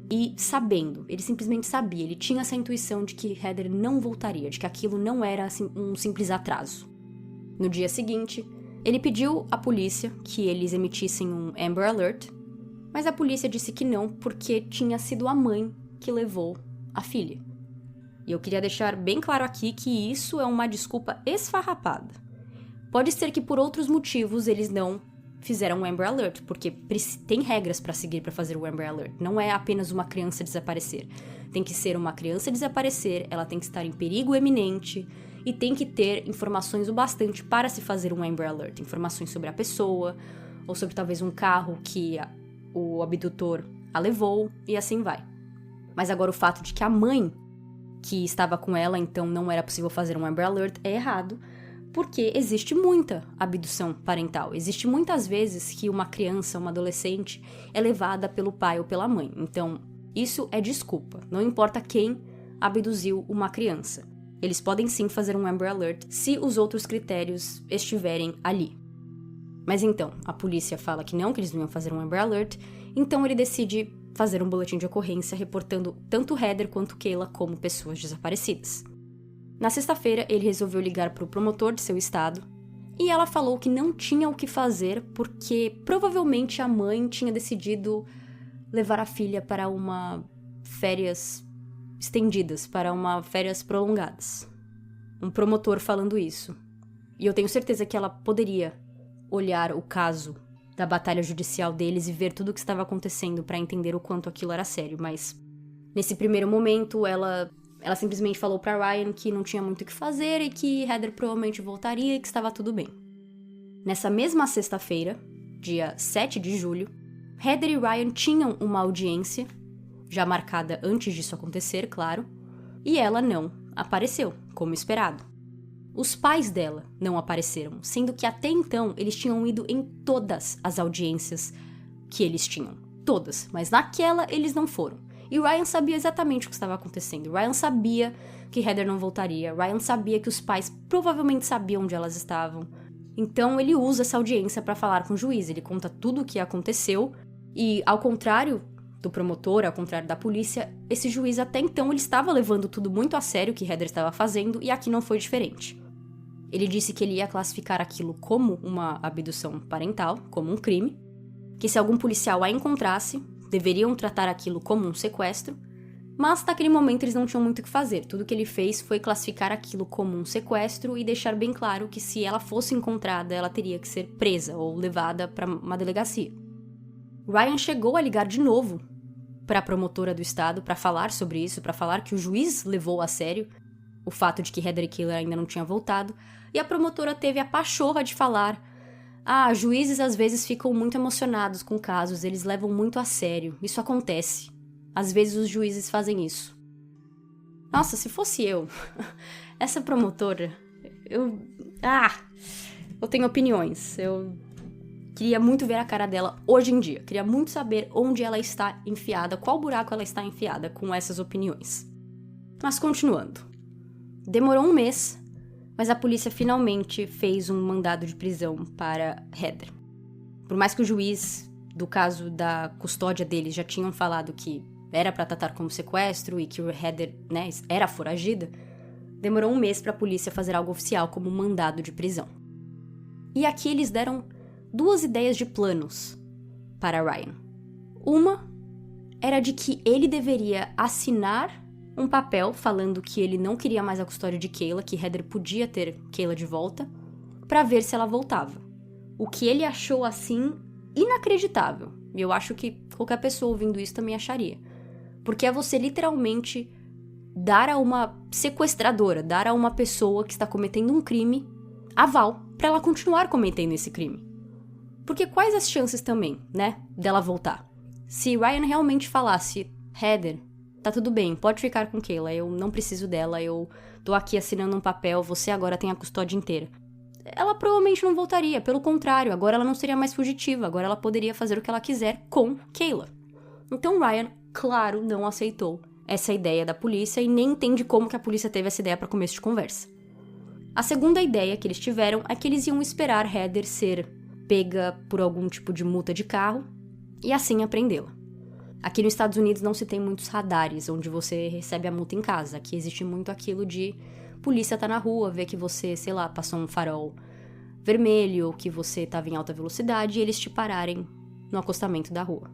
e sabendo, ele simplesmente sabia, ele tinha essa intuição de que Heather não voltaria, de que aquilo não era assim, um simples atraso. No dia seguinte, ele pediu à polícia que eles emitissem um Amber Alert, mas a polícia disse que não, porque tinha sido a mãe que levou a filha. E eu queria deixar bem claro aqui que isso é uma desculpa esfarrapada. Pode ser que por outros motivos eles não fizeram o Amber Alert, porque tem regras para seguir para fazer o Amber Alert. Não é apenas uma criança desaparecer. Tem que ser uma criança desaparecer, ela tem que estar em perigo eminente e tem que ter informações o bastante para se fazer um Amber Alert. Informações sobre a pessoa, ou sobre talvez um carro que o abdutor a levou, e assim vai. Mas agora o fato de que a mãe que estava com ela, então não era possível fazer um Amber Alert, é errado, porque existe muita abdução parental. Existe muitas vezes que uma criança, uma adolescente, é levada pelo pai ou pela mãe. Então, isso é desculpa. Não importa quem abduziu uma criança. Eles podem sim fazer um Amber Alert se os outros critérios estiverem ali. Mas então, a polícia fala que eles não iam fazer um Amber Alert, então ele decide fazer um boletim de ocorrência reportando tanto Heather quanto Kayla como pessoas desaparecidas. Na sexta-feira, ele resolveu ligar para o promotor de seu estado e ela falou que não tinha o que fazer porque provavelmente a mãe tinha decidido levar a filha para uma férias estendidas, para uma férias prolongadas. Um promotor falando isso. E eu tenho certeza que ela poderia olhar o caso da batalha judicial deles e ver tudo o que estava acontecendo para entender o quanto aquilo era sério, mas nesse primeiro momento ela simplesmente falou para Ryan que não tinha muito o que fazer e que Heather provavelmente voltaria e que estava tudo bem. Nessa mesma sexta-feira, dia 7 de julho, Heather e Ryan tinham uma audiência, já marcada antes disso acontecer, claro, e ela não apareceu, como esperado. Os pais dela não apareceram, sendo que até então eles tinham ido em todas as audiências que eles tinham. Todas, mas naquela eles não foram. E Ryan sabia exatamente o que estava acontecendo. Ryan sabia que Heather não voltaria. Ryan sabia que os pais provavelmente sabiam onde elas estavam. Então ele usa essa audiência para falar com o juiz. Ele conta tudo o que aconteceu. E ao contrário do promotor, ao contrário da polícia, esse juiz até então ele estava levando tudo muito a sério que Heather estava fazendo. E aqui não foi diferente. Ele disse que ele ia classificar aquilo como uma abdução parental, como um crime. Que se algum policial a encontrasse, deveriam tratar aquilo como um sequestro, mas naquele momento eles não tinham muito o que fazer. Tudo que ele fez foi classificar aquilo como um sequestro e deixar bem claro que se ela fosse encontrada, ela teria que ser presa ou levada para uma delegacia. Ryan chegou a ligar de novo para a promotora do estado para falar sobre isso, para falar que o juiz levou a sério o fato de que Heather e Kayla ainda não tinham voltado, e a promotora teve a pachorra de falar: juízes às vezes ficam muito emocionados com casos, eles levam muito a sério. Isso acontece. Às vezes os juízes fazem isso. Nossa, se fosse eu, essa promotora, eu tenho opiniões. Eu queria muito ver a cara dela hoje em dia. Queria muito saber onde ela está enfiada, qual buraco ela está enfiada com essas opiniões. Mas continuando. Demorou um mês, mas a polícia finalmente fez um mandado de prisão para Heather. Por mais que o juiz do caso da custódia deles já tinham falado que era para tratar como sequestro e que o Heather, era foragida, demorou um mês para a polícia fazer algo oficial como mandado de prisão. E aqui eles deram 2 ideias de planos para Ryan. Uma era de que ele deveria assinar um papel falando que ele não queria mais a custódia de Kayla, que Heather podia ter Kayla de volta, para ver se ela voltava. O que ele achou, assim, inacreditável. E eu acho que qualquer pessoa ouvindo isso também acharia. Porque é você literalmente dar a uma sequestradora, dar a uma pessoa que está cometendo um crime, aval, para ela continuar cometendo esse crime. Porque quais as chances também, dela voltar? Se Ryan realmente falasse: Heather, tá tudo bem, pode ficar com Kayla, eu não preciso dela, eu tô aqui assinando um papel, você agora tem a custódia inteira. Ela provavelmente não voltaria, pelo contrário, agora ela não seria mais fugitiva, agora ela poderia fazer o que ela quiser com Kayla. Então Ryan, claro, não aceitou essa ideia da polícia e nem entende como que a polícia teve essa ideia para começo de conversa. A segunda ideia que eles tiveram é que eles iam esperar Heather ser pega por algum tipo de multa de carro e assim apreendê-la. Aqui nos Estados Unidos não se tem muitos radares onde você recebe a multa em casa. Aqui existe muito aquilo de polícia tá na rua, vê que você, passou um farol vermelho, que você estava em alta velocidade e eles te pararem no acostamento da rua.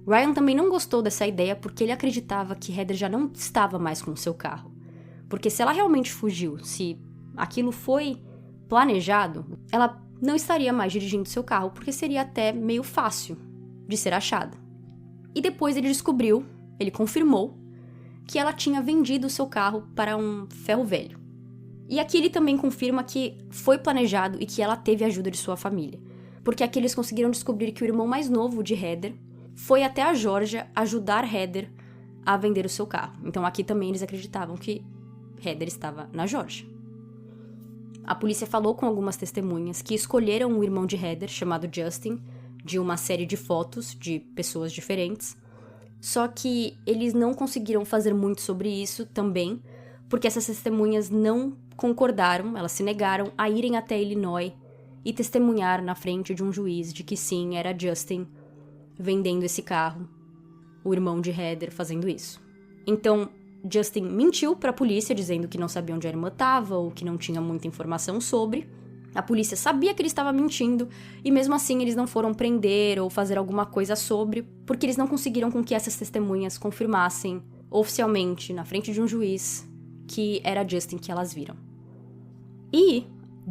Ryan também não gostou dessa ideia porque ele acreditava que Heather já não estava mais com o seu carro. Porque se ela realmente fugiu, se aquilo foi planejado, ela não estaria mais dirigindo seu carro, porque seria até meio fácil de ser achada. E depois ele confirmou que ela tinha vendido o seu carro para um ferro velho. E aqui ele também confirma que foi planejado e que ela teve a ajuda de sua família. Porque aqui eles conseguiram descobrir que o irmão mais novo de Heather foi até a Geórgia ajudar Heather a vender o seu carro. Então aqui também eles acreditavam que Heather estava na Geórgia. A polícia falou com algumas testemunhas que escolheram o irmão de Heather, chamado Justin, de uma série de fotos de pessoas diferentes. Só que eles não conseguiram fazer muito sobre isso também, porque essas testemunhas não concordaram, elas se negaram a irem até Illinois e testemunhar na frente de um juiz de que sim, era Justin vendendo esse carro, o irmão de Heather fazendo isso. Então, Justin mentiu para a polícia, dizendo que não sabia onde a irmã estava ou que não tinha muita informação sobre. A polícia sabia que ele estava mentindo e mesmo assim eles não foram prender ou fazer alguma coisa sobre, porque eles não conseguiram com que essas testemunhas confirmassem oficialmente, na frente de um juiz, que era Justin que elas viram. E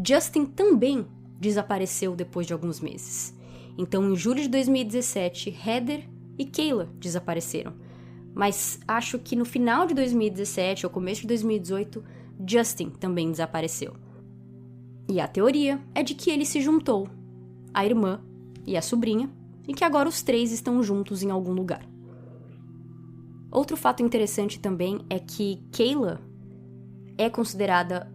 Justin também desapareceu depois de alguns meses. Então, em julho de 2017, Heather e Kayla desapareceram. Mas acho que no final de 2017 ou começo de 2018, Justin também desapareceu. E a teoria é de que ele se juntou à irmã e à sobrinha e que agora os três estão juntos em algum lugar. Outro fato interessante também é que Kayla é considerada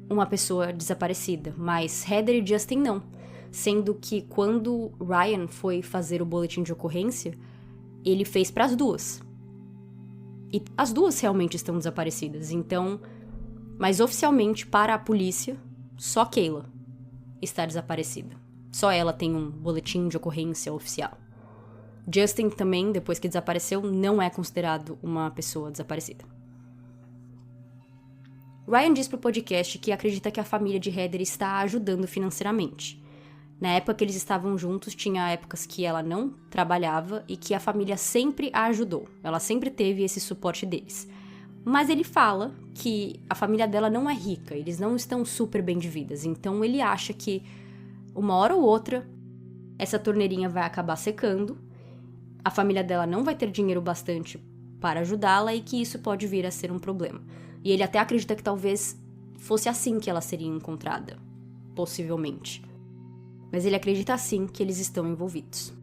uma pessoa desaparecida, mas Heather e Justin não, sendo que quando Ryan foi fazer o boletim de ocorrência, ele fez para as duas. E as duas realmente estão desaparecidas, então, mas oficialmente para a polícia, só Kayla está desaparecida. Só ela tem um boletim de ocorrência oficial. Justin também, depois que desapareceu, não é considerado uma pessoa desaparecida. Ryan diz pro podcast que acredita que a família de Heather está ajudando financeiramente. Na época que eles estavam juntos, tinha épocas que ela não trabalhava e que a família sempre a ajudou. Ela sempre teve esse suporte deles. Mas ele fala que a família dela não é rica, eles não estão super bem de vidas. Então ele acha que uma hora ou outra essa torneirinha vai acabar secando, a família dela não vai ter dinheiro bastante para ajudá-la e que isso pode vir a ser um problema. E ele até acredita que talvez fosse assim que ela seria encontrada, possivelmente. Mas ele acredita sim que eles estão envolvidos.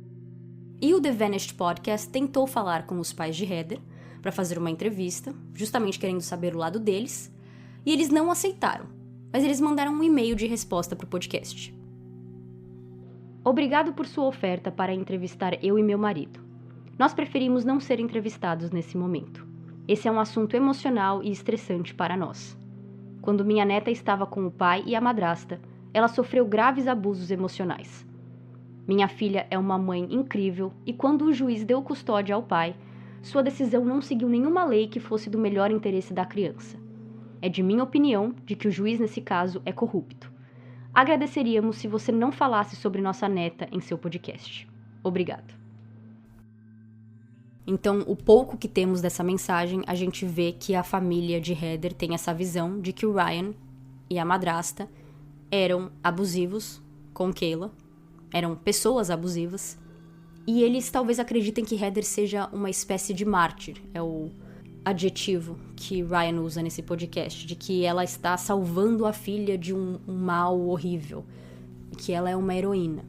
E o The Vanished Podcast tentou falar com os pais de Heather para fazer uma entrevista, justamente querendo saber o lado deles, e eles não aceitaram, mas eles mandaram um e-mail de resposta para o podcast. Obrigado por sua oferta para entrevistar eu e meu marido. Nós preferimos não ser entrevistados nesse momento. Esse é um assunto emocional e estressante para nós. Quando minha neta estava com o pai e a madrasta, ela sofreu graves abusos emocionais. Minha filha é uma mãe incrível e quando o juiz deu custódia ao pai, sua decisão não seguiu nenhuma lei que fosse do melhor interesse da criança. É de minha opinião de que o juiz nesse caso é corrupto. Agradeceríamos se você não falasse sobre nossa neta em seu podcast. Obrigado. Então, o pouco que temos dessa mensagem, a gente vê que a família de Heather tem essa visão de que o Ryan e a madrasta eram abusivos com Kayla, eram pessoas abusivas, e eles talvez acreditem que Heather seja uma espécie de mártir, é o adjetivo que Ryan usa nesse podcast, de que ela está salvando a filha de um mal horrível, que ela é uma heroína.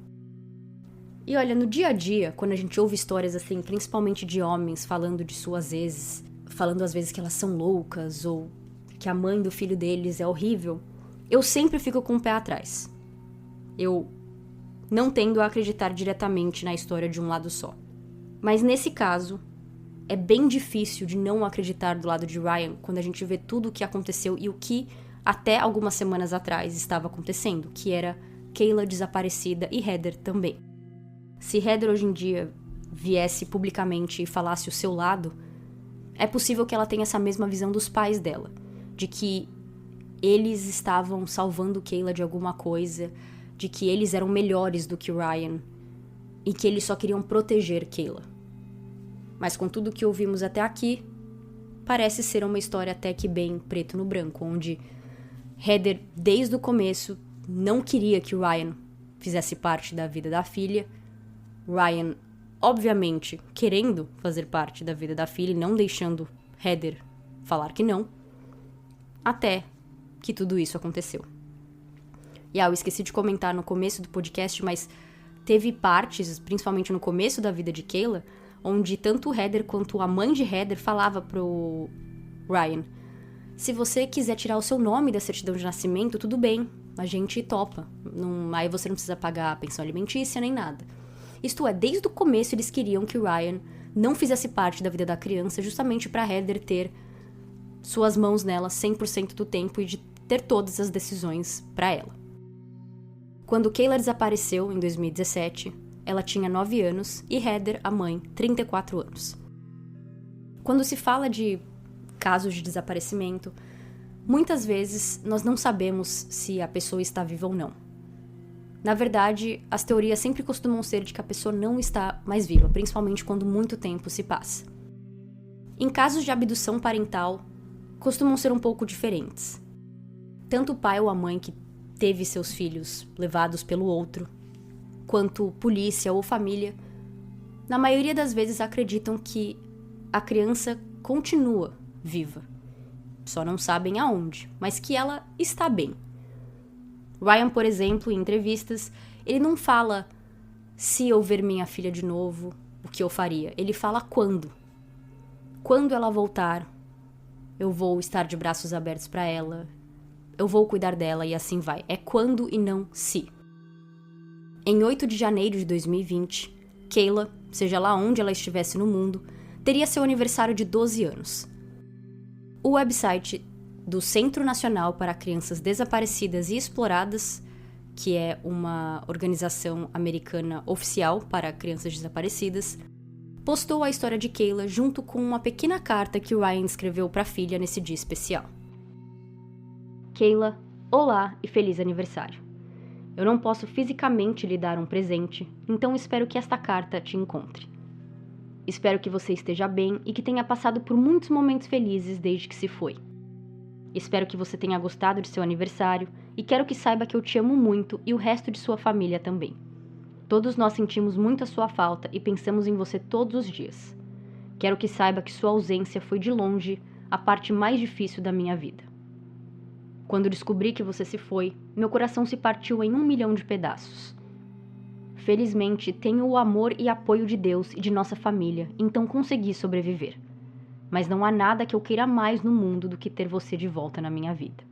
E olha, no dia a dia, quando a gente ouve histórias assim, principalmente de homens falando de suas exes, falando às vezes que elas são loucas ou que a mãe do filho deles é horrível, eu sempre fico com o pé atrás. Eu não tendo a acreditar diretamente na história de um lado só. Mas nesse caso, é bem difícil de não acreditar do lado de Ryan quando a gente vê tudo o que aconteceu e o que até algumas semanas atrás estava acontecendo, que era Kayla desaparecida e Heather também. Se Heather hoje em dia viesse publicamente e falasse o seu lado, é possível que ela tenha essa mesma visão dos pais dela, de que eles estavam salvando Kayla de alguma coisa, de que eles eram melhores do que Ryan e que eles só queriam proteger Kayla. Mas com tudo que ouvimos até aqui, parece ser uma história até que bem preto no branco, onde Heather, desde o começo, não queria que o Ryan fizesse parte da vida da filha. Ryan, obviamente, querendo fazer parte da vida da filha e não deixando Heather falar que não. Até que tudo isso aconteceu. E eu esqueci de comentar no começo do podcast, mas teve partes, principalmente no começo da vida de Kayla, onde tanto Heather quanto a mãe de Heather falava pro Ryan: se você quiser tirar o seu nome da certidão de nascimento, tudo bem, a gente topa. Aí você não precisa pagar a pensão alimentícia nem nada. Isto é, desde o começo eles queriam que o Ryan não fizesse parte da vida da criança, justamente para Heather ter suas mãos nela 100% do tempo e de ter todas as decisões para ela. Quando Kayla desapareceu em 2017, ela tinha 9 anos e Heather, a mãe, 34 anos. Quando se fala de casos de desaparecimento, muitas vezes nós não sabemos se a pessoa está viva ou não. Na verdade, as teorias sempre costumam ser de que a pessoa não está mais viva, principalmente quando muito tempo se passa. Em casos de abdução parental, costumam ser um pouco diferentes. Tanto o pai ou a mãe que teve seus filhos levados pelo outro, quanto polícia ou família, na maioria das vezes acreditam que a criança continua viva. Só não sabem aonde, mas que ela está bem. Ryan, por exemplo, em entrevistas, ele não fala se eu ver minha filha de novo, o que eu faria. Ele fala quando. Quando ela voltar, eu vou estar de braços abertos para ela, eu vou cuidar dela e assim vai. É quando e não se. Em 8 de janeiro de 2020, Kayla, seja lá onde ela estivesse no mundo, teria seu aniversário de 12 anos. O website do Centro Nacional para Crianças Desaparecidas e Exploradas, que é uma organização americana oficial para crianças desaparecidas, postou a história de Kayla junto com uma pequena carta que o Ryan escreveu para a filha nesse dia especial. Kayla, olá e feliz aniversário. Eu não posso fisicamente lhe dar um presente, então espero que esta carta te encontre. Espero que você esteja bem e que tenha passado por muitos momentos felizes desde que se foi. Espero que você tenha gostado de seu aniversário e quero que saiba que eu te amo muito e o resto de sua família também. Todos nós sentimos muito a sua falta e pensamos em você todos os dias. Quero que saiba que sua ausência foi de longe a parte mais difícil da minha vida. Quando descobri que você se foi, meu coração se partiu em 1 milhão de pedaços. Felizmente, tenho o amor e apoio de Deus e de nossa família, então consegui sobreviver. Mas não há nada que eu queira mais no mundo do que ter você de volta na minha vida.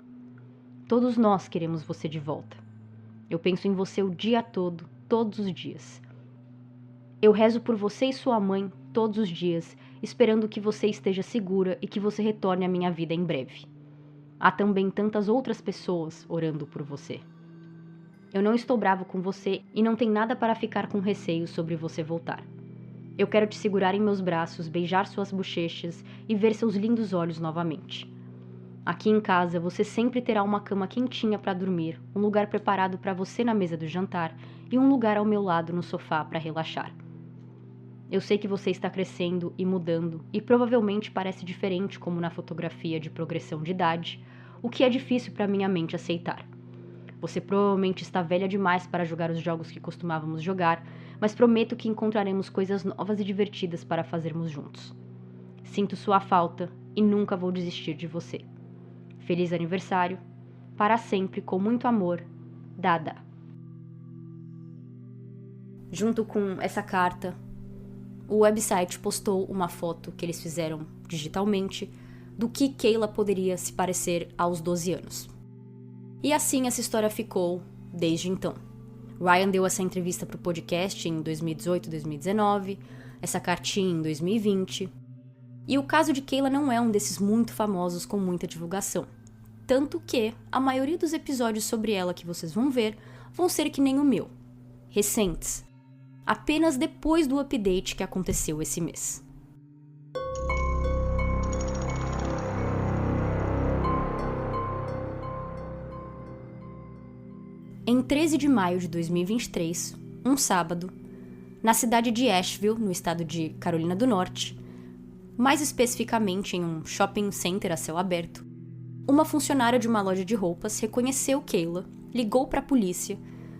Todos nós queremos você de volta. Eu penso em você o dia todo, todos os dias. Eu rezo por você e sua mãe todos os dias, esperando que você esteja segura e que você retorne à minha vida em breve. Há também tantas outras pessoas orando por você. Eu não estou bravo com você e não tem nada para ficar com receio sobre você voltar. Eu quero te segurar em meus braços, beijar suas bochechas e ver seus lindos olhos novamente. Aqui em casa, você sempre terá uma cama quentinha para dormir, um lugar preparado para você na mesa do jantar e um lugar ao meu lado no sofá para relaxar. Eu sei que você está crescendo e mudando e provavelmente parece diferente como na fotografia de progressão de idade, o que é difícil para minha mente aceitar. Você provavelmente está velha demais para jogar os jogos que costumávamos jogar, mas prometo que encontraremos coisas novas e divertidas para fazermos juntos. Sinto sua falta e nunca vou desistir de você. Feliz aniversário, para sempre, com muito amor, Dada. Junto com essa carta, o website postou uma foto que eles fizeram digitalmente do que Kayla poderia se parecer aos 12 anos. E assim essa história ficou desde então. Ryan deu essa entrevista para o podcast em 2018, 2019, essa cartinha em 2020. E o caso de Kayla não é um desses muito famosos com muita divulgação. Tanto que a maioria dos episódios sobre ela que vocês vão ver vão ser que nem o meu, recentes. Apenas depois do update que aconteceu esse mês. Em 13 de maio de 2023, um sábado, na cidade de Asheville, no estado de Carolina do Norte, mais especificamente em um shopping center a céu aberto, uma funcionária de uma loja de roupas reconheceu Kayla ligou para a polícia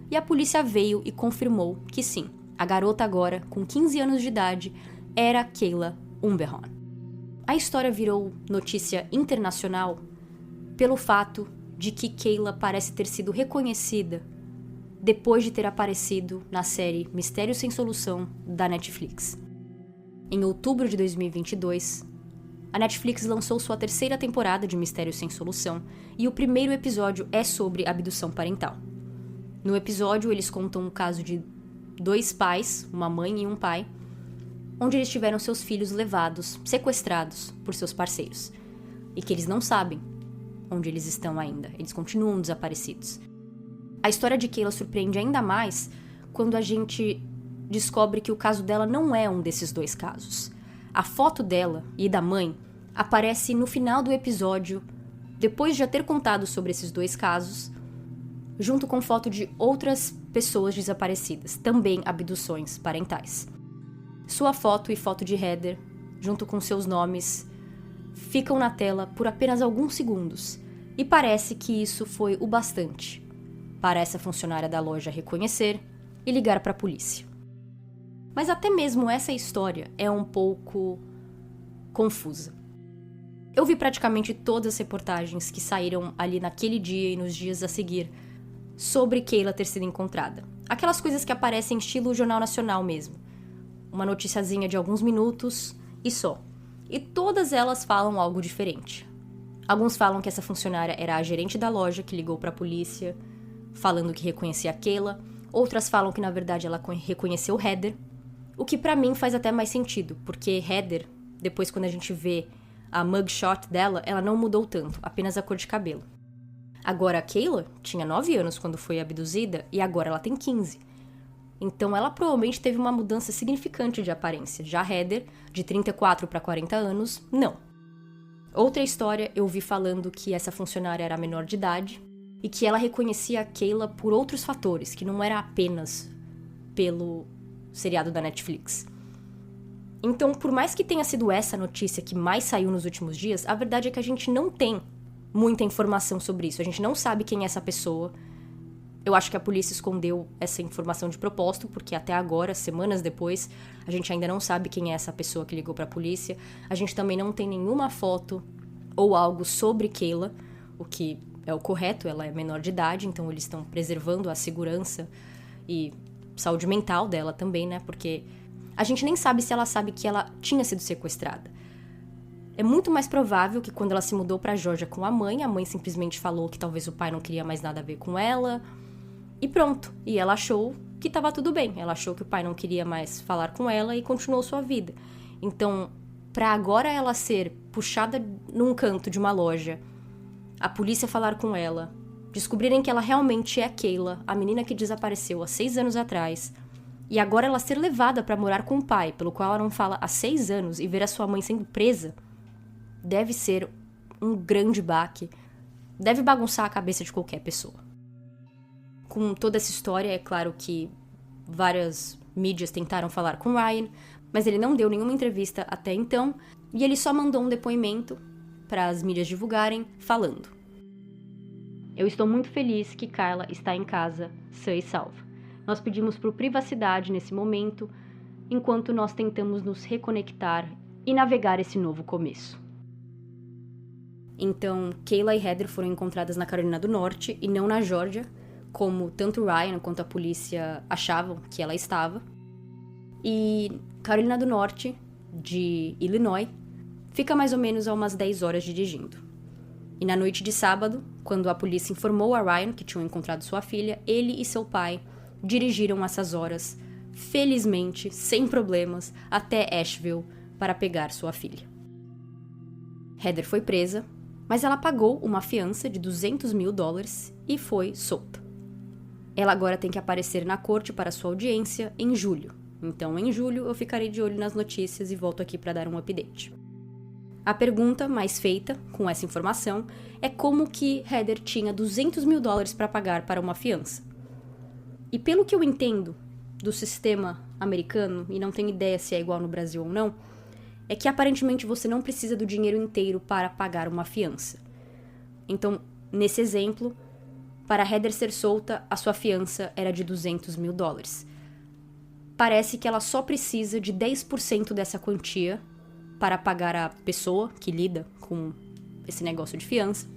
e a polícia veio e confirmou que sim, a garota agora, com 15 anos de idade, era Kayla Umberhorn. A história virou notícia internacional pelo fato de que Kayla parece ter sido reconhecida depois de ter aparecido na série Mistério Sem Solução da Netflix. Em outubro de 2022, a Netflix lançou sua terceira temporada de Mistério Sem Solução e o primeiro episódio é sobre abdução parental. No episódio, eles contam o caso de 2 pais, uma mãe e um pai, onde eles tiveram seus filhos levados, sequestrados por seus parceiros, e que eles não sabem onde eles estão ainda, eles continuam desaparecidos. A história de Kayla surpreende ainda mais quando a gente descobre que o caso dela não é um desses 2 casos. A foto dela e da mãe aparece no final do episódio, depois de já ter contado sobre esses 2 casos, junto com foto de outras pessoas desaparecidas, também abduções parentais. Sua foto e foto de Heather, junto com seus nomes, ficam na tela por apenas alguns segundos, e parece que isso foi o bastante para essa funcionária da loja reconhecer e ligar para a polícia. Mas até mesmo essa história é um pouco confusa. Eu vi praticamente todas as reportagens que saíram ali naquele dia e nos dias a seguir sobre Kayla ter sido encontrada. Aquelas coisas que aparecem estilo Jornal Nacional mesmo. Uma noticiazinha de alguns minutos e só. E todas elas falam algo diferente. Alguns falam que essa funcionária era a gerente da loja que ligou para a polícia, falando que reconhecia a Kayla. Outras falam que na verdade ela reconheceu Heather. O que pra mim faz até mais sentido, porque Heather, depois quando a gente vê a mugshot dela, ela não mudou tanto, apenas a cor de cabelo. Agora a Kayla tinha 9 anos quando foi abduzida e agora ela tem 15. Então ela provavelmente teve uma mudança significante de aparência. Já Heather, de 34 para 40 anos, não. Outra história eu vi falando que essa funcionária era menor de idade e que ela reconhecia a Kayla por outros fatores, que não era apenas pelo seriado da Netflix. Então, por mais que tenha sido essa notícia que mais saiu nos últimos dias, a verdade é que a gente não tem muita informação sobre isso. A gente não sabe quem é essa pessoa. Eu acho que a polícia escondeu essa informação de propósito, porque até agora, semanas depois, a gente ainda não sabe quem é essa pessoa que ligou pra polícia. A gente também não tem nenhuma foto ou algo sobre Kayla, o que é o correto, ela é menor de idade, então eles estão preservando a segurança e saúde mental dela também, né? Porque a gente nem sabe se ela sabe que ela tinha sido sequestrada. É muito mais provável que quando ela se mudou pra Georgia com a mãe simplesmente falou que talvez o pai não queria mais nada a ver com ela, e pronto. E ela achou que tava tudo bem. Ela achou que o pai não queria mais falar com ela e continuou sua vida. Então, pra agora ela ser puxada num canto de uma loja, a polícia falar com ela, descobrirem que ela realmente é a Kayla, a menina que desapareceu há 6 anos atrás, e agora ela ser levada pra morar com o pai, pelo qual ela não fala há 6 anos, e ver a sua mãe sendo presa, deve ser um grande baque. Deve bagunçar a cabeça de qualquer pessoa. Com toda essa história, é claro que várias mídias tentaram falar com Ryan, mas ele não deu nenhuma entrevista até então, e ele só mandou um depoimento para as mídias divulgarem, falando: "Eu estou muito feliz que Kayla está em casa, sã e salva. Nós pedimos por privacidade nesse momento, enquanto nós tentamos nos reconectar e navegar esse novo começo." Então, Kayla e Heather foram encontradas na Carolina do Norte e não na Geórgia, como tanto Ryan quanto a polícia achavam que ela estava. E Carolina do Norte, de Illinois, fica mais ou menos a umas 10 horas dirigindo. E na noite de sábado, quando a polícia informou a Ryan que tinham encontrado sua filha, ele e seu pai dirigiram essas horas, felizmente, sem problemas, até Asheville para pegar sua filha. Heather foi presa, mas ela pagou uma fiança de $200 mil e foi solta. Ela agora tem que aparecer na corte para sua audiência em julho. Então, em julho, eu ficarei de olho nas notícias e volto aqui para dar um update. A pergunta mais feita, com essa informação, é como que Heather tinha $200 mil para pagar para uma fiança. E pelo que eu entendo do sistema americano, e não tenho ideia se é igual no Brasil ou não, é que aparentemente você não precisa do dinheiro inteiro para pagar uma fiança. Então, nesse exemplo, Para Heather ser solta, a sua fiança era de $200 mil. Parece que ela só precisa de 10% dessa quantia para pagar a pessoa que lida com esse negócio de fiança,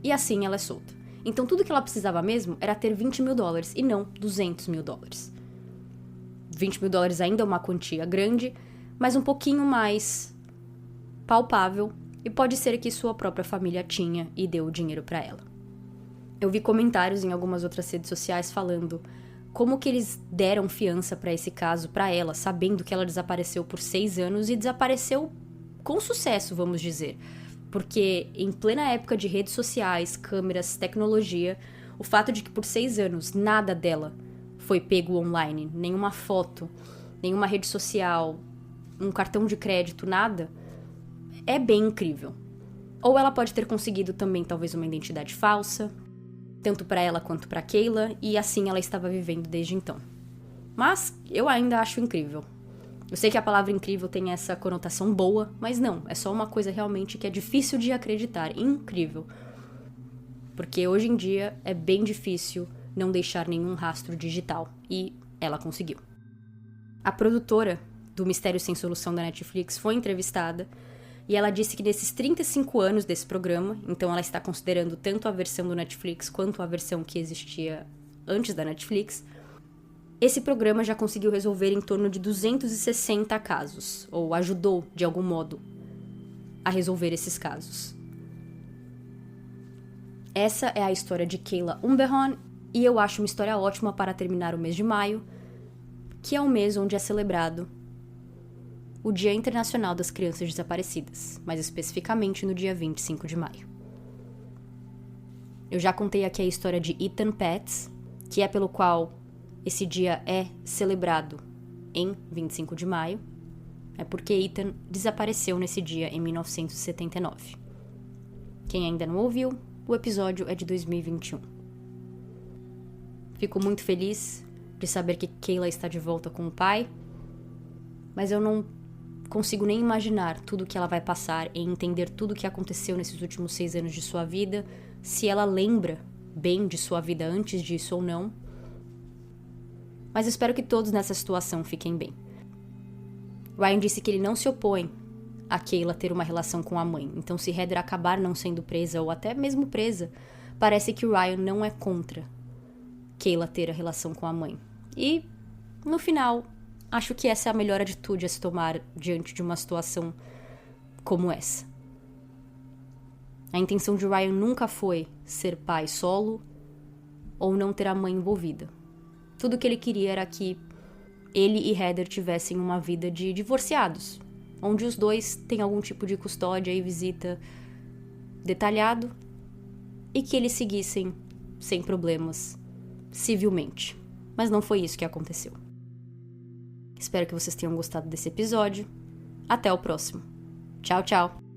e assim ela é solta. Então tudo que ela precisava mesmo era ter $20 mil e não $200 mil. $20 mil ainda é uma quantia grande, mas um pouquinho mais palpável, e pode ser que sua própria família tinha e deu o dinheiro para ela. Eu vi comentários em algumas outras redes sociais falando como que eles deram fiança para esse caso para ela, sabendo que ela desapareceu por 6 anos e desapareceu com sucesso, vamos dizer. Porque em plena época de redes sociais, câmeras, tecnologia, o fato de que por 6 anos nada dela foi pego online, nenhuma foto, nenhuma rede social, um cartão de crédito, nada, é bem incrível. Ou ela pode ter conseguido também talvez uma identidade falsa, tanto para ela quanto para Kayla, e assim ela estava vivendo desde então. Mas eu ainda acho incrível. Eu sei que a palavra incrível tem essa conotação boa, mas não, é só uma coisa realmente que é difícil de acreditar, incrível. Porque hoje em dia é bem difícil não deixar nenhum rastro digital, e ela conseguiu. A produtora do Mistério Sem Solução da Netflix foi entrevistada, e ela disse que nesses 35 anos desse programa, então ela está considerando tanto a versão do Netflix quanto a versão que existia antes da Netflix, esse programa já conseguiu resolver em torno de 260 casos, ou ajudou, de algum modo, a resolver esses casos. Essa é a história de Kayla Umberhorn, e eu acho uma história ótima para terminar o mês de maio, que é o mês onde é celebrado o Dia Internacional das Crianças Desaparecidas, mais especificamente no dia 25 de maio. Eu já contei aqui a história de Ethan Pets, que é pelo qual esse dia é celebrado em 25 de maio, é porque Ethan desapareceu nesse dia em 1979. Quem ainda não ouviu, o episódio é de 2021. Fico muito feliz de saber que Kayla está de volta com o pai, mas eu não consigo nem imaginar tudo que ela vai passar e entender tudo o que aconteceu nesses últimos 6 anos de sua vida, se ela lembra bem de sua vida antes disso ou não. Mas espero que todos nessa situação fiquem bem. Ryan disse que ele não se opõe a Kayla ter uma relação com a mãe, então se Heather acabar não sendo presa ou até mesmo presa, parece que Ryan não é contra Kayla ter a relação com a mãe. E, no final, acho que essa é a melhor atitude a se tomar diante de uma situação como essa. A intenção de Ryan nunca foi ser pai solo ou não ter a mãe envolvida. Tudo que ele queria era que ele e Heather tivessem uma vida de divorciados, onde os dois têm algum tipo de custódia e visita detalhado, e que eles seguissem sem problemas civilmente. Mas não foi isso que aconteceu. Espero que vocês tenham gostado desse episódio. Até o próximo. Tchau, tchau!